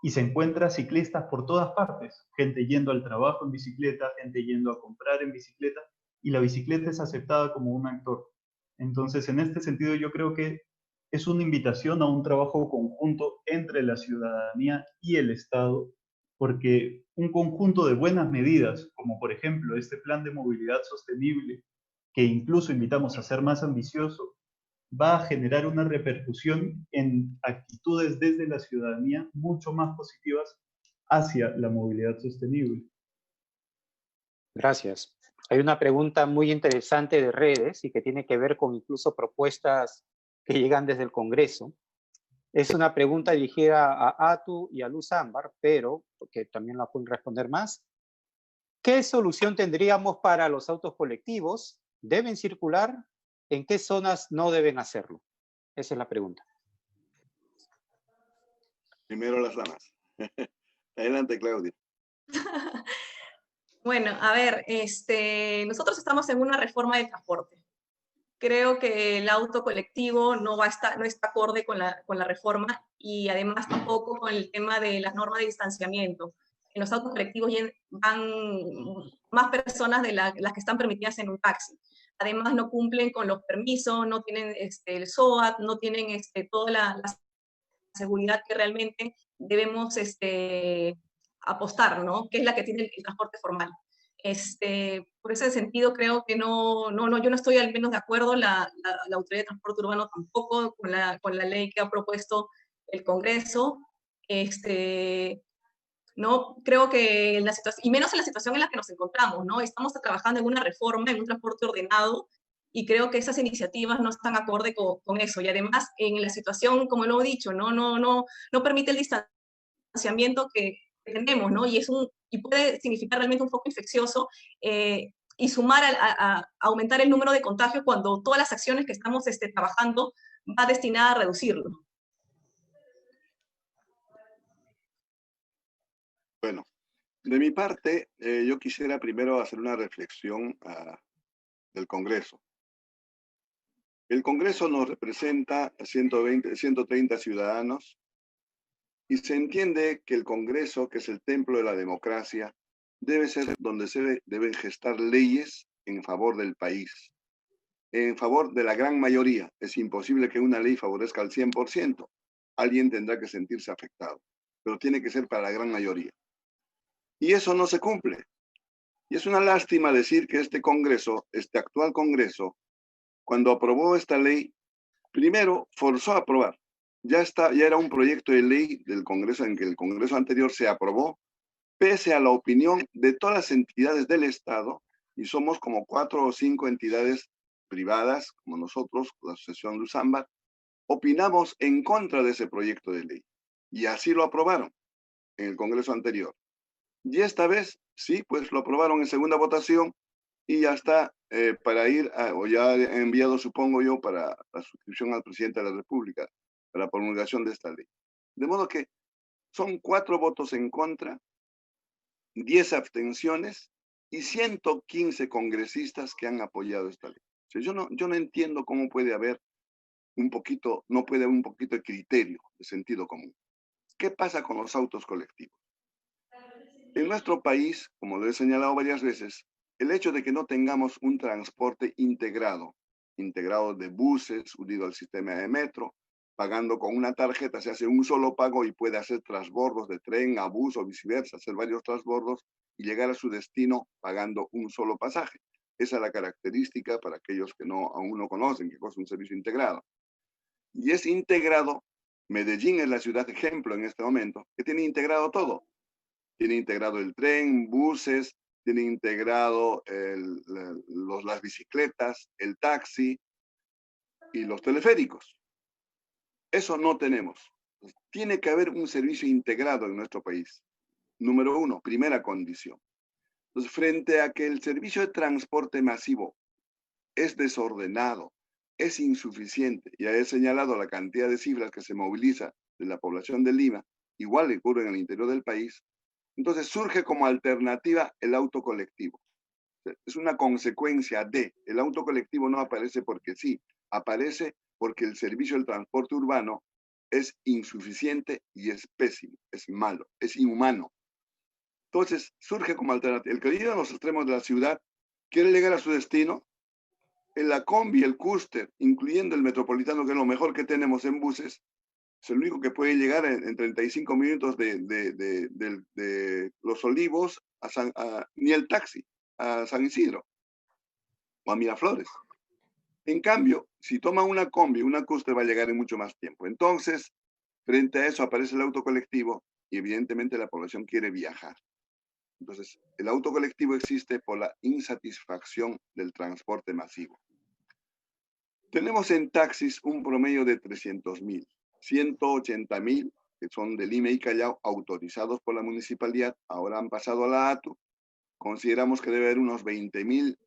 Speaker 2: y se encuentra ciclistas por todas partes, gente yendo al trabajo en bicicleta, gente yendo a comprar en bicicleta, y la bicicleta es aceptada como un actor. Entonces, en este sentido, yo creo que es una invitación a un trabajo conjunto entre la ciudadanía y el Estado, porque un conjunto de buenas medidas, como por ejemplo este plan de movilidad sostenible, que incluso invitamos a ser más ambicioso, va a generar una repercusión en actitudes desde la ciudadanía mucho más positivas hacia la movilidad sostenible.
Speaker 1: Gracias. Hay una pregunta muy interesante de redes y que tiene que ver con incluso propuestas que llegan desde el Congreso. Es una pregunta dirigida a Atu y a Luz Ámbar, pero que también la pueden responder más. ¿Qué solución tendríamos para los autos colectivos? ¿Deben circular? ¿En qué zonas no deben hacerlo? Esa es la pregunta.
Speaker 4: Primero las damas. Adelante, Claudia.
Speaker 3: Bueno, a ver, nosotros estamos en una reforma de transporte. Creo que el auto colectivo no está acorde con la reforma y además tampoco con el tema de las normas de distanciamiento. En los autos colectivos van más personas de las que están permitidas en un taxi. Además no cumplen con los permisos, no tienen el SOAT, no tienen toda la seguridad que realmente debemos apostar, ¿no? Que es la que tiene el transporte formal. Por ese sentido, creo que yo no estoy al menos de acuerdo, la Autoridad de Transporte Urbano tampoco, con la ley que ha propuesto el Congreso. No creo que en la situación, y menos en la situación en la que nos encontramos, ¿no? Estamos trabajando en una reforma, en un transporte ordenado, y creo que esas iniciativas no están acorde con eso. Y además, en la situación, como lo he dicho, no permite el distanciamiento que tenemos, ¿no? Y puede significar realmente un foco infeccioso y sumar a aumentar el número de contagios cuando todas las acciones que estamos trabajando va destinada a reducirlo.
Speaker 4: Bueno, de mi parte, yo quisiera primero hacer una reflexión del Congreso. El Congreso nos representa a 130 ciudadanos y se entiende que el Congreso, que es el templo de la democracia, debe ser donde se deben gestar leyes en favor del país, en favor de la gran mayoría. Es imposible que una ley favorezca al 100%. Alguien tendrá que sentirse afectado, pero tiene que ser para la gran mayoría. Y eso no se cumple. Y es una lástima decir que este Congreso, este actual Congreso, cuando aprobó esta ley, primero forzó a aprobar. Ya era un proyecto de ley del Congreso en que el Congreso anterior se aprobó, pese a la opinión de todas las entidades del Estado, y somos como 4 o 5 entidades privadas, como nosotros, la Asociación Luz Ámbar, opinamos en contra de ese proyecto de ley. Y así lo aprobaron en el Congreso anterior. Y esta vez, sí, pues lo aprobaron en segunda votación y ya está para ir, o ya he enviado, supongo yo, para la suscripción al presidente de la República, para la promulgación de esta ley. De modo que son 4 votos en contra, 10 abstenciones y 115 congresistas que han apoyado esta ley. O sea, yo no entiendo cómo puede haber no puede haber un poquito de criterio, de sentido común. ¿Qué pasa con los autos colectivos? En nuestro país, como lo he señalado varias veces, el hecho de que no tengamos un transporte integrado de buses, unido al sistema de metro, pagando con una tarjeta, se hace un solo pago y puede hacer transbordos de tren a bus o viceversa, hacer varios transbordos y llegar a su destino pagando un solo pasaje. Esa es la característica para aquellos que aún no conocen qué cosa es un servicio integrado. Y es integrado, Medellín es la ciudad ejemplo en este momento, que tiene integrado todo. Tiene integrado el tren, buses, tiene integrado las bicicletas, el taxi y los teleféricos. Eso no tenemos. Tiene que haber un servicio integrado en nuestro país. Número uno, primera condición. Entonces, frente a que el servicio de transporte masivo es desordenado, es insuficiente, ya he señalado la cantidad de cifras que se moviliza de la población de Lima, igual que ocurre en el interior del país, entonces surge como alternativa el auto colectivo. Es una consecuencia el auto colectivo no aparece porque sí, aparece porque el servicio del transporte urbano es insuficiente y es pésimo, es malo, es inhumano. Entonces surge como alternativa. El que vive en los extremos de la ciudad quiere llegar a su destino, en la combi, el cúster, incluyendo el metropolitano, que es lo mejor que tenemos en buses, es el único que puede llegar en 35 minutos de Los Olivos ni el taxi a San Isidro o a Miraflores. En cambio, si toma una combi, una cúster va a llegar en mucho más tiempo. Entonces, frente a eso aparece el auto colectivo y evidentemente la población quiere viajar. Entonces, el auto colectivo existe por la insatisfacción del transporte masivo. Tenemos en taxis un promedio de 300.000, 180.000 que son de Lima y Callao, autorizados por la municipalidad, ahora han pasado a la ATU. Consideramos que debe haber unos 20.000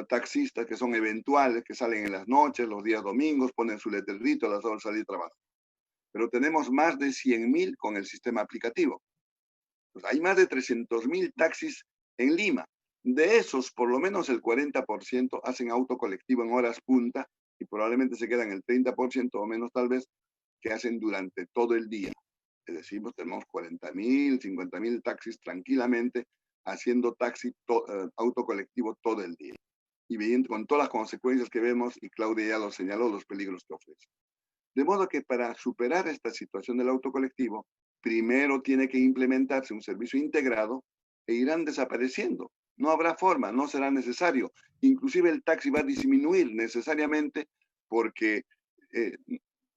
Speaker 4: taxistas que son eventuales, que salen en las noches, los días domingos, ponen su letrerito a las horas de salir de trabajo. Pero tenemos más de 100.000 con el sistema aplicativo. Pues hay más de 300.000 taxis en Lima. De esos, por lo menos el 40% hacen auto colectivo en horas punta y probablemente se quedan el 30% o menos tal vez que hacen durante todo el día. Es decir, pues tenemos 40.000, 50.000 taxis tranquilamente haciendo auto colectivo todo el día. Y viendo con todas las consecuencias que vemos, y Claudia ya lo señaló, los peligros que ofrece. De modo que para superar esta situación del auto colectivo, primero tiene que implementarse un servicio integrado e irán desapareciendo. No habrá forma, no será necesario. Inclusive el taxi va a disminuir necesariamente porque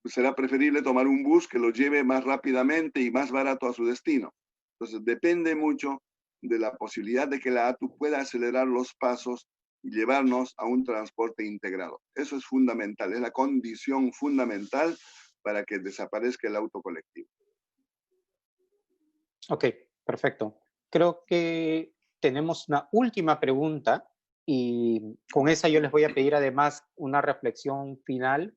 Speaker 4: será preferible tomar un bus que lo lleve más rápidamente y más barato a su destino. Entonces depende mucho de la posibilidad de que la ATU pueda acelerar los pasos y llevarnos a un transporte integrado. Eso es fundamental, es la condición fundamental para que desaparezca el auto colectivo.
Speaker 1: Ok, perfecto. Creo que tenemos una última pregunta y con esa yo les voy a pedir además una reflexión final.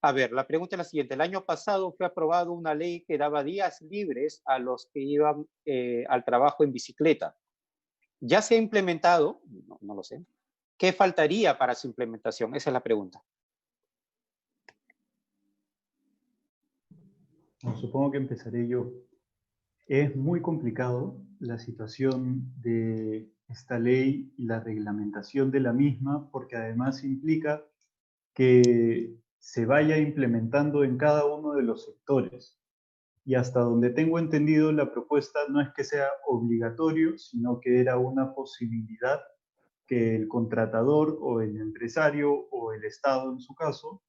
Speaker 1: A ver, la pregunta es la siguiente. El año pasado fue aprobada una ley que daba días libres a los que iban al trabajo en bicicleta. ¿Ya se ha implementado? No lo sé. ¿Qué faltaría para su implementación? Esa es la pregunta.
Speaker 2: Supongo que empezaré yo. Es muy complicado la situación de esta ley y la reglamentación de la misma, porque además implica que se vaya implementando en cada uno de los sectores. Y hasta donde tengo entendido, la propuesta no es que sea obligatorio, sino que era una posibilidad que el contratador o el empresario o el Estado en su caso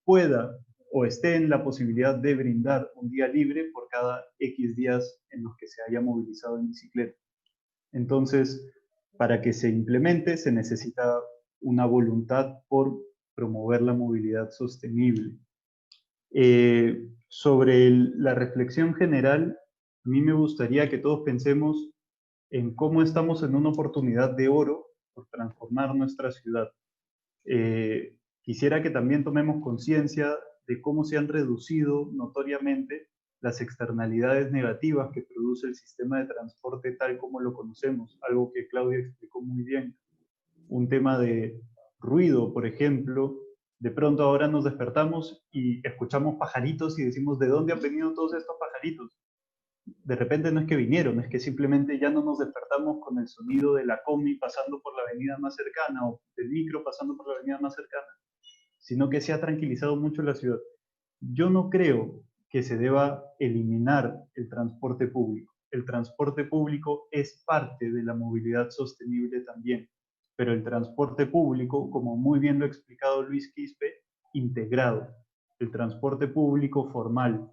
Speaker 2: pueda o esté en la posibilidad de brindar un día libre por cada X días en los que se haya movilizado en bicicleta. Entonces, para que se implemente se necesita una voluntad por promover la movilidad sostenible. Sobre la reflexión general, a mí me gustaría que todos pensemos en cómo estamos en una oportunidad de oro por transformar nuestra ciudad. Quisiera que también tomemos conciencia de cómo se han reducido notoriamente las externalidades negativas que produce el sistema de transporte tal como lo conocemos, algo que Claudia explicó muy bien. Un tema de ruido, por ejemplo, De pronto ahora nos despertamos y escuchamos pajaritos y decimos, ¿de dónde han venido todos estos pajaritos? De repente no es que vinieron, es que simplemente ya no nos despertamos con el sonido de la combi pasando por la avenida más cercana o del micro pasando por la avenida más cercana, sino que se ha tranquilizado mucho la ciudad. Yo no creo que se deba eliminar el transporte público. El transporte público es parte de la movilidad sostenible también, pero el transporte público, como muy bien lo ha explicado Luis Quispe, integrado. El transporte público formal.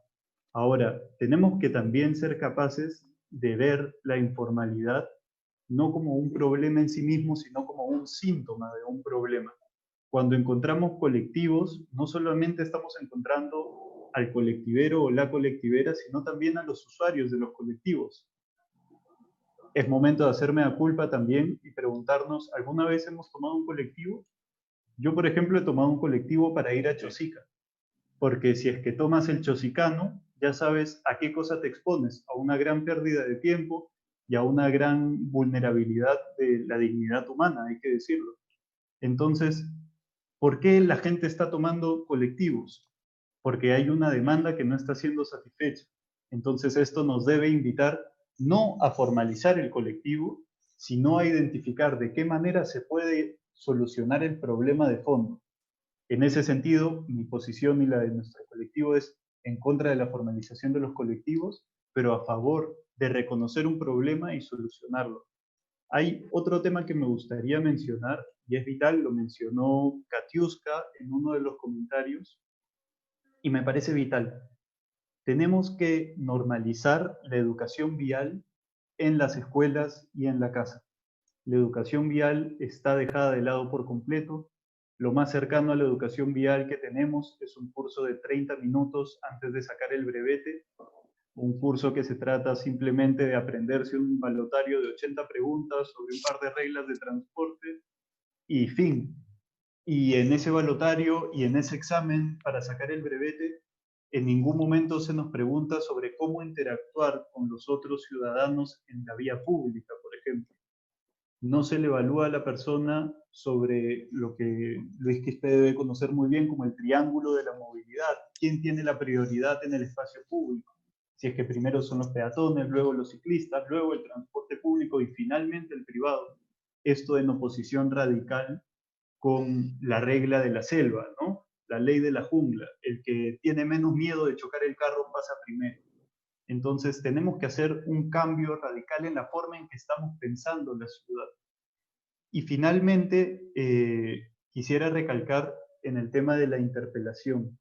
Speaker 2: Ahora, tenemos que también ser capaces de ver la informalidad no como un problema en sí mismo, sino como un síntoma de un problema. Cuando encontramos colectivos, no solamente estamos encontrando al colectivero o la colectivera, sino también a los usuarios de los colectivos. Es momento de hacerme la culpa también y preguntarnos, ¿alguna vez hemos tomado un colectivo? Yo, por ejemplo, he tomado un colectivo para ir a Chosica, porque si es que tomas el chosicano, ya sabes a qué cosa te expones, a una gran pérdida de tiempo y a una gran vulnerabilidad de la dignidad humana, hay que decirlo. Entonces, ¿por qué la gente está tomando colectivos? Porque hay una demanda que no está siendo satisfecha. Entonces, esto nos debe invitar no a formalizar el colectivo, sino a identificar de qué manera se puede solucionar el problema de fondo. En ese sentido, mi posición y la de nuestro colectivo es en contra de la formalización de los colectivos, pero a favor de reconocer un problema y solucionarlo. Hay otro tema que me gustaría mencionar, y es vital, lo mencionó Katiuska en uno de los comentarios, y me parece vital. Tenemos que normalizar la educación vial en las escuelas y en la casa. La educación vial está dejada de lado por completo. Lo más cercano a la educación vial que tenemos es un curso de 30 minutos antes de sacar el brevete, un curso que se trata simplemente de aprenderse un balotario de 80 preguntas sobre un par de reglas de transporte y fin. Y en ese balotario y en ese examen para sacar el brevete, en ningún momento se nos pregunta sobre cómo interactuar con los otros ciudadanos en la vía pública, por ejemplo. No se le evalúa a la persona sobre lo que Luis Quispe debe conocer muy bien como el triángulo de la movilidad. ¿Quién tiene la prioridad en el espacio público? Si es que primero son los peatones, luego los ciclistas, luego el transporte público y finalmente el privado. Esto en oposición radical con la regla de la selva, ¿no? La ley de la jungla. El que tiene menos miedo de chocar el carro pasa primero. Entonces tenemos que hacer un cambio radical en la forma en que estamos pensando la ciudad. Y finalmente, quisiera recalcar en el tema de la interpelación.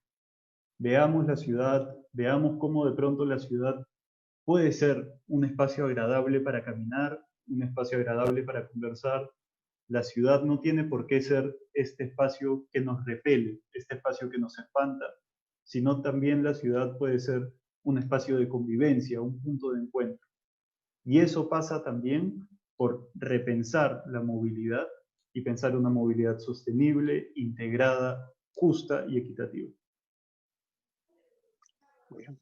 Speaker 2: Veamos la ciudad, veamos cómo de pronto la ciudad puede ser un espacio agradable para caminar, un espacio agradable para conversar. La ciudad no tiene por qué ser este espacio que nos repele, este espacio que nos espanta, sino también la ciudad puede ser un espacio de convivencia, un punto de encuentro. Y eso pasa también por repensar la movilidad y pensar una movilidad sostenible, integrada, justa y equitativa.
Speaker 1: Bien.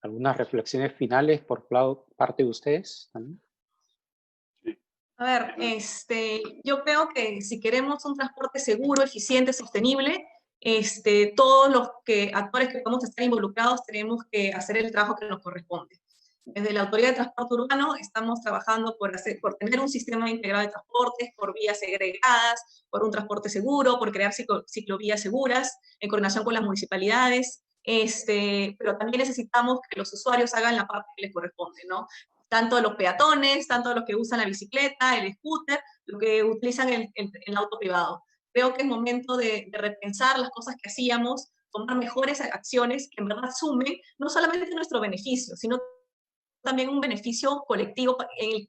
Speaker 1: ¿Algunas reflexiones finales por parte de ustedes?
Speaker 3: A ver, yo creo que si queremos un transporte seguro, eficiente, sostenible, todos los actores que podemos estar involucrados tenemos que hacer el trabajo que nos corresponde. Desde la Autoridad de Transporte Urbano estamos trabajando por tener un sistema integrado de transportes, por vías segregadas, por un transporte seguro, por crear ciclovías seguras, en coordinación con las municipalidades, pero también necesitamos que los usuarios hagan la parte que les corresponde, ¿no? Tanto los peatones, tanto los que usan la bicicleta, el scooter, los que utilizan el auto privado. Creo que es momento de repensar las cosas que hacíamos, tomar mejores acciones que en verdad sumen no solamente nuestro beneficio, sino también un beneficio colectivo en el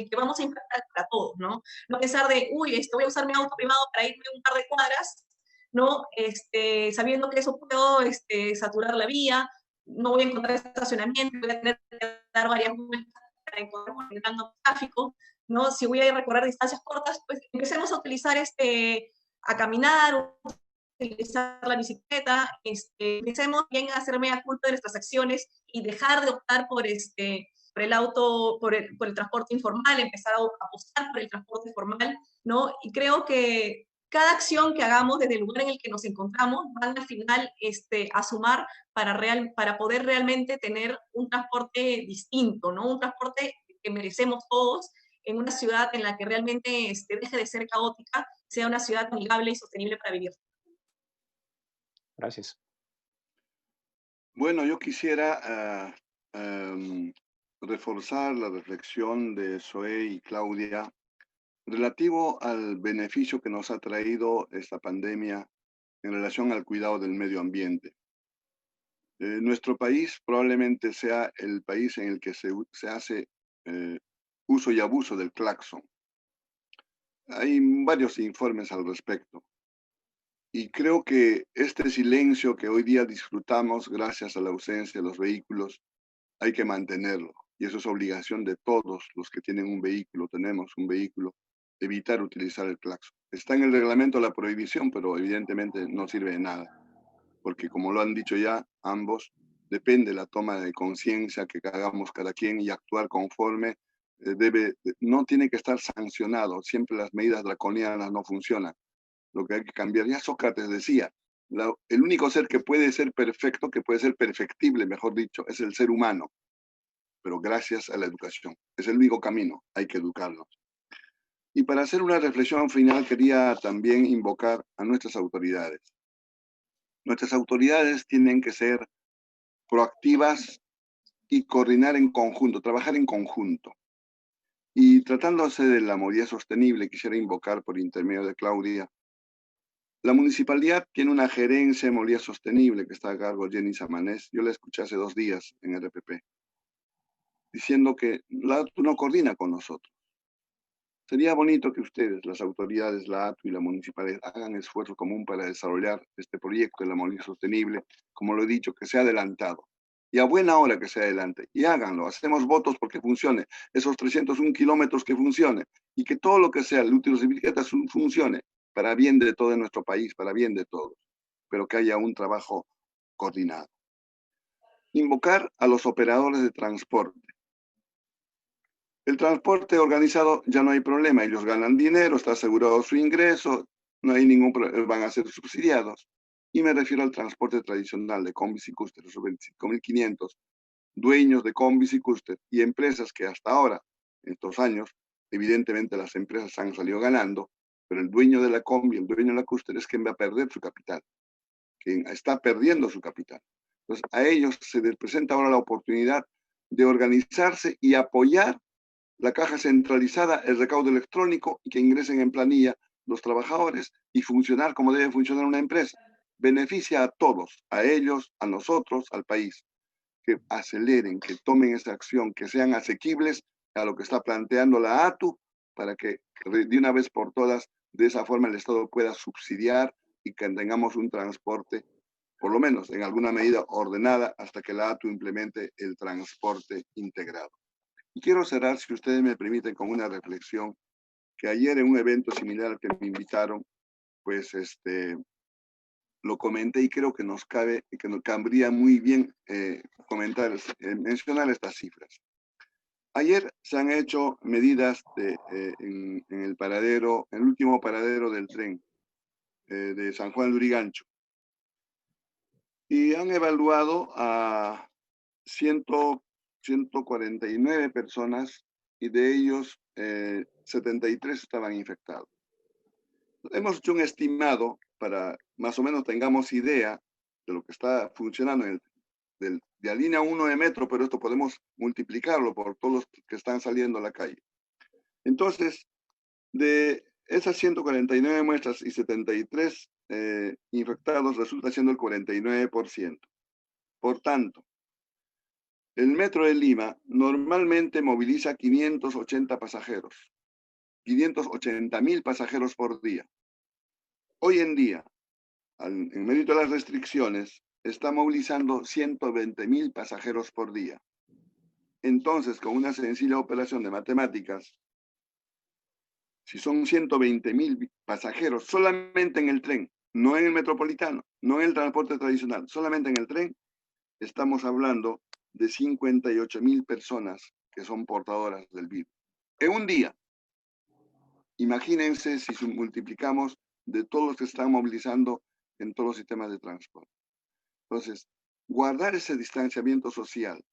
Speaker 3: que vamos a impactar para todos, ¿no? No pensar de, uy, voy a usar mi auto privado para irme un par de cuadras, ¿no? Sabiendo que eso puedo saturar la vía, no voy a encontrar estacionamiento, voy a tener que dar varias vueltas para encontrar tráfico, ¿no? Si voy a recorrer distancias cortas, pues empecemos a utilizar a caminar, utilizar la bicicleta, empecemos bien a hacerme a culpa de nuestras acciones y dejar de optar por el auto, por el transporte informal, empezar a apostar por el transporte formal, ¿no? Y creo que cada acción que hagamos desde el lugar en el que nos encontramos van al final a sumar para poder realmente tener un transporte distinto, ¿no? Un transporte que merecemos todos en una ciudad en la que realmente deje de ser caótica, sea una ciudad amigable y sostenible para vivir.
Speaker 1: Gracias.
Speaker 4: Bueno, yo quisiera reforzar la reflexión de Zoe y Claudia relativo al beneficio que nos ha traído esta pandemia en relación al cuidado del medio ambiente. Nuestro país probablemente sea el país en el que se hace uso y abuso del claxon. Hay varios informes al respecto. Y creo que este silencio que hoy día disfrutamos gracias a la ausencia de los vehículos, hay que mantenerlo. Y eso es obligación de todos los que tienen un vehículo, tenemos un vehículo, evitar utilizar el claxon. Está en el reglamento la prohibición, pero evidentemente no sirve de nada. Porque como lo han dicho ya ambos, depende la toma de conciencia que hagamos cada quien y actuar conforme no tiene que estar sancionado. Siempre las medidas draconianas no funcionan. Lo que hay que cambiar, ya Sócrates decía, el único ser que puede ser perfecto, que puede ser perfectible, mejor dicho, es el ser humano. Pero gracias a la educación. Es el único camino, hay que educarnos. Y para hacer una reflexión final, quería también invocar a nuestras autoridades. Nuestras autoridades tienen que ser proactivas y coordinar en conjunto, trabajar en conjunto. Y tratándose de la movilidad sostenible, quisiera invocar por intermedio de Claudia. La municipalidad tiene una gerencia de movilidad sostenible que está a cargo de Jenny Samanés. Yo la escuché hace 2 días en RPP, diciendo que la ATU no coordina con nosotros. Sería bonito que ustedes, las autoridades, la ATU y la municipalidad, hagan esfuerzo común para desarrollar este proyecto de la movilidad sostenible, como lo he dicho, que sea adelantado. Y a buena hora que sea adelante. Y háganlo. Hacemos votos porque funcione. Esos 301 kilómetros que funcione. Y que todo lo que sea el útil de bicicletas funcione para bien de todo nuestro país, para bien de todos. Pero que haya un trabajo coordinado. Invocar a los operadores de transporte. El transporte organizado ya no hay problema, ellos ganan dinero, está asegurado su ingreso, no hay ningún problema, van a ser subsidiados. Y me refiero al transporte tradicional de combis y cúster, esos 25.500 dueños de combis y cúster y empresas que hasta ahora, en estos años, evidentemente las empresas han salido ganando, pero el dueño de la combi, el dueño de la cúster es quien va a perder su capital, quien está perdiendo su capital. Entonces a ellos se les presenta ahora la oportunidad de organizarse y apoyar la caja centralizada, el recaudo electrónico y que ingresen en planilla los trabajadores y funcionar como debe funcionar una empresa. Beneficia a todos, a ellos, a nosotros, al país. Que aceleren, que tomen esa acción, que sean asequibles a lo que está planteando la ATU para que de una vez por todas, de esa forma el Estado pueda subsidiar y que tengamos un transporte, por lo menos en alguna medida ordenada, hasta que la ATU implemente el transporte integrado. Y quiero cerrar, si ustedes me permiten, con una reflexión que ayer en un evento similar al que me invitaron, pues lo comenté y creo que nos cabe, que nos cabría muy bien mencionar estas cifras. Ayer se han hecho medidas en el paradero, el último paradero del tren de San Juan de Lurigancho. Y han evaluado a 149 personas y de ellos 73 estaban infectados. Hemos hecho un estimado para más o menos tengamos idea de lo que está funcionando de la línea 1 de metro, pero esto podemos multiplicarlo por todos los que están saliendo a la calle. Entonces, de esas 149 muestras y 73 infectados, resulta siendo el 49%. Por tanto, el Metro de Lima normalmente moviliza 580 pasajeros, 580.000 pasajeros por día. Hoy en día, en medio de las restricciones, está movilizando 120.000 pasajeros por día. Entonces, con una sencilla operación de matemáticas, si son 120.000 pasajeros solamente en el tren, no en el metropolitano, no en el transporte tradicional, solamente en el tren, estamos hablando de 58.000 personas que son portadoras del virus. En un día, imagínense si multiplicamos de todos los que se están movilizando en todos los sistemas de transporte. Entonces, guardar ese distanciamiento social,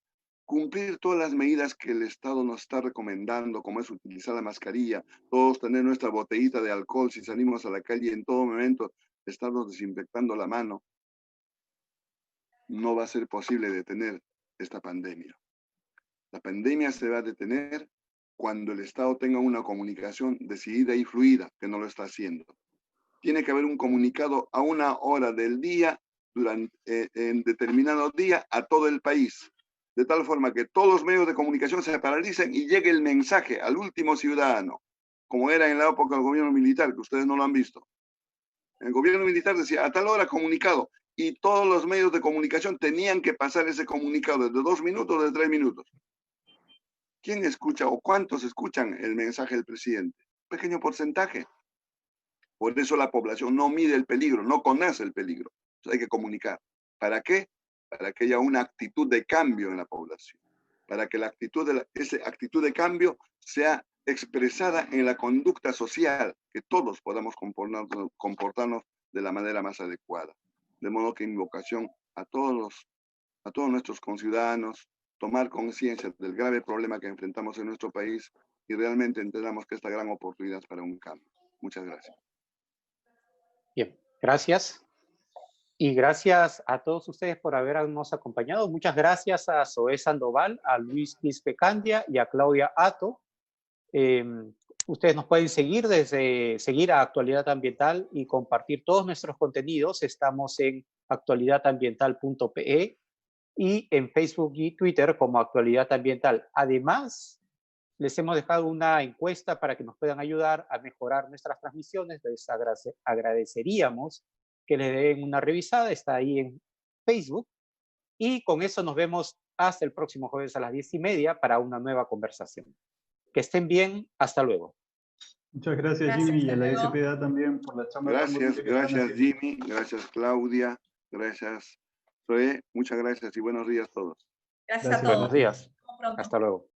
Speaker 4: cumplir todas las medidas que el Estado nos está recomendando, como es utilizar la mascarilla, todos tener nuestra botellita de alcohol si salimos a la calle y en todo momento estarnos desinfectando la mano, no va a ser posible detener esta pandemia. La pandemia se va a detener cuando el Estado tenga una comunicación decidida y fluida, que no lo está haciendo. Tiene que haber un comunicado a una hora del día, en determinado día, a todo el país, de tal forma que todos los medios de comunicación se paralicen y llegue el mensaje al último ciudadano, como era en la época del gobierno militar, que ustedes no lo han visto. El gobierno militar decía, a tal hora comunicado, y todos los medios de comunicación tenían que pasar ese comunicado de 2 minutos, de 3 minutos. ¿Quién escucha o cuántos escuchan el mensaje del presidente? Pequeño porcentaje. Por eso la población no mide el peligro, no conoce el peligro. Entonces hay que comunicar. ¿Para qué? Para que haya una actitud de cambio en la población. Para que esa actitud de cambio sea expresada en la conducta social, que todos podamos comportarnos de la manera más adecuada. De modo que invocación a todos nuestros conciudadanos, tomar conciencia del grave problema que enfrentamos en nuestro país y realmente entendamos que esta gran oportunidad es para un cambio. Muchas gracias.
Speaker 1: Bien, gracias. Y gracias a todos ustedes por habernos acompañado. Muchas gracias a Zoé Sandoval, a Luis Quispe Candia y a Claudia Atto. Ustedes nos pueden seguir seguir a Actualidad Ambiental y compartir todos nuestros contenidos. Estamos en actualidadambiental.pe y en Facebook y Twitter como Actualidad Ambiental. Además, les hemos dejado una encuesta para que nos puedan ayudar a mejorar nuestras transmisiones. Les agradeceríamos que le den una revisada. Está ahí en Facebook. Y con eso nos vemos hasta el próximo jueves a las 10:30 para una nueva conversación. Que estén bien. Hasta luego.
Speaker 2: Muchas gracias, Jimmy, y a la SPA también por la chamba.
Speaker 4: Gracias Jimmy, gracias Claudia, gracias Zoe, muchas gracias y buenos días a todos.
Speaker 3: Gracias a todos.
Speaker 1: Buenos días. Hasta luego.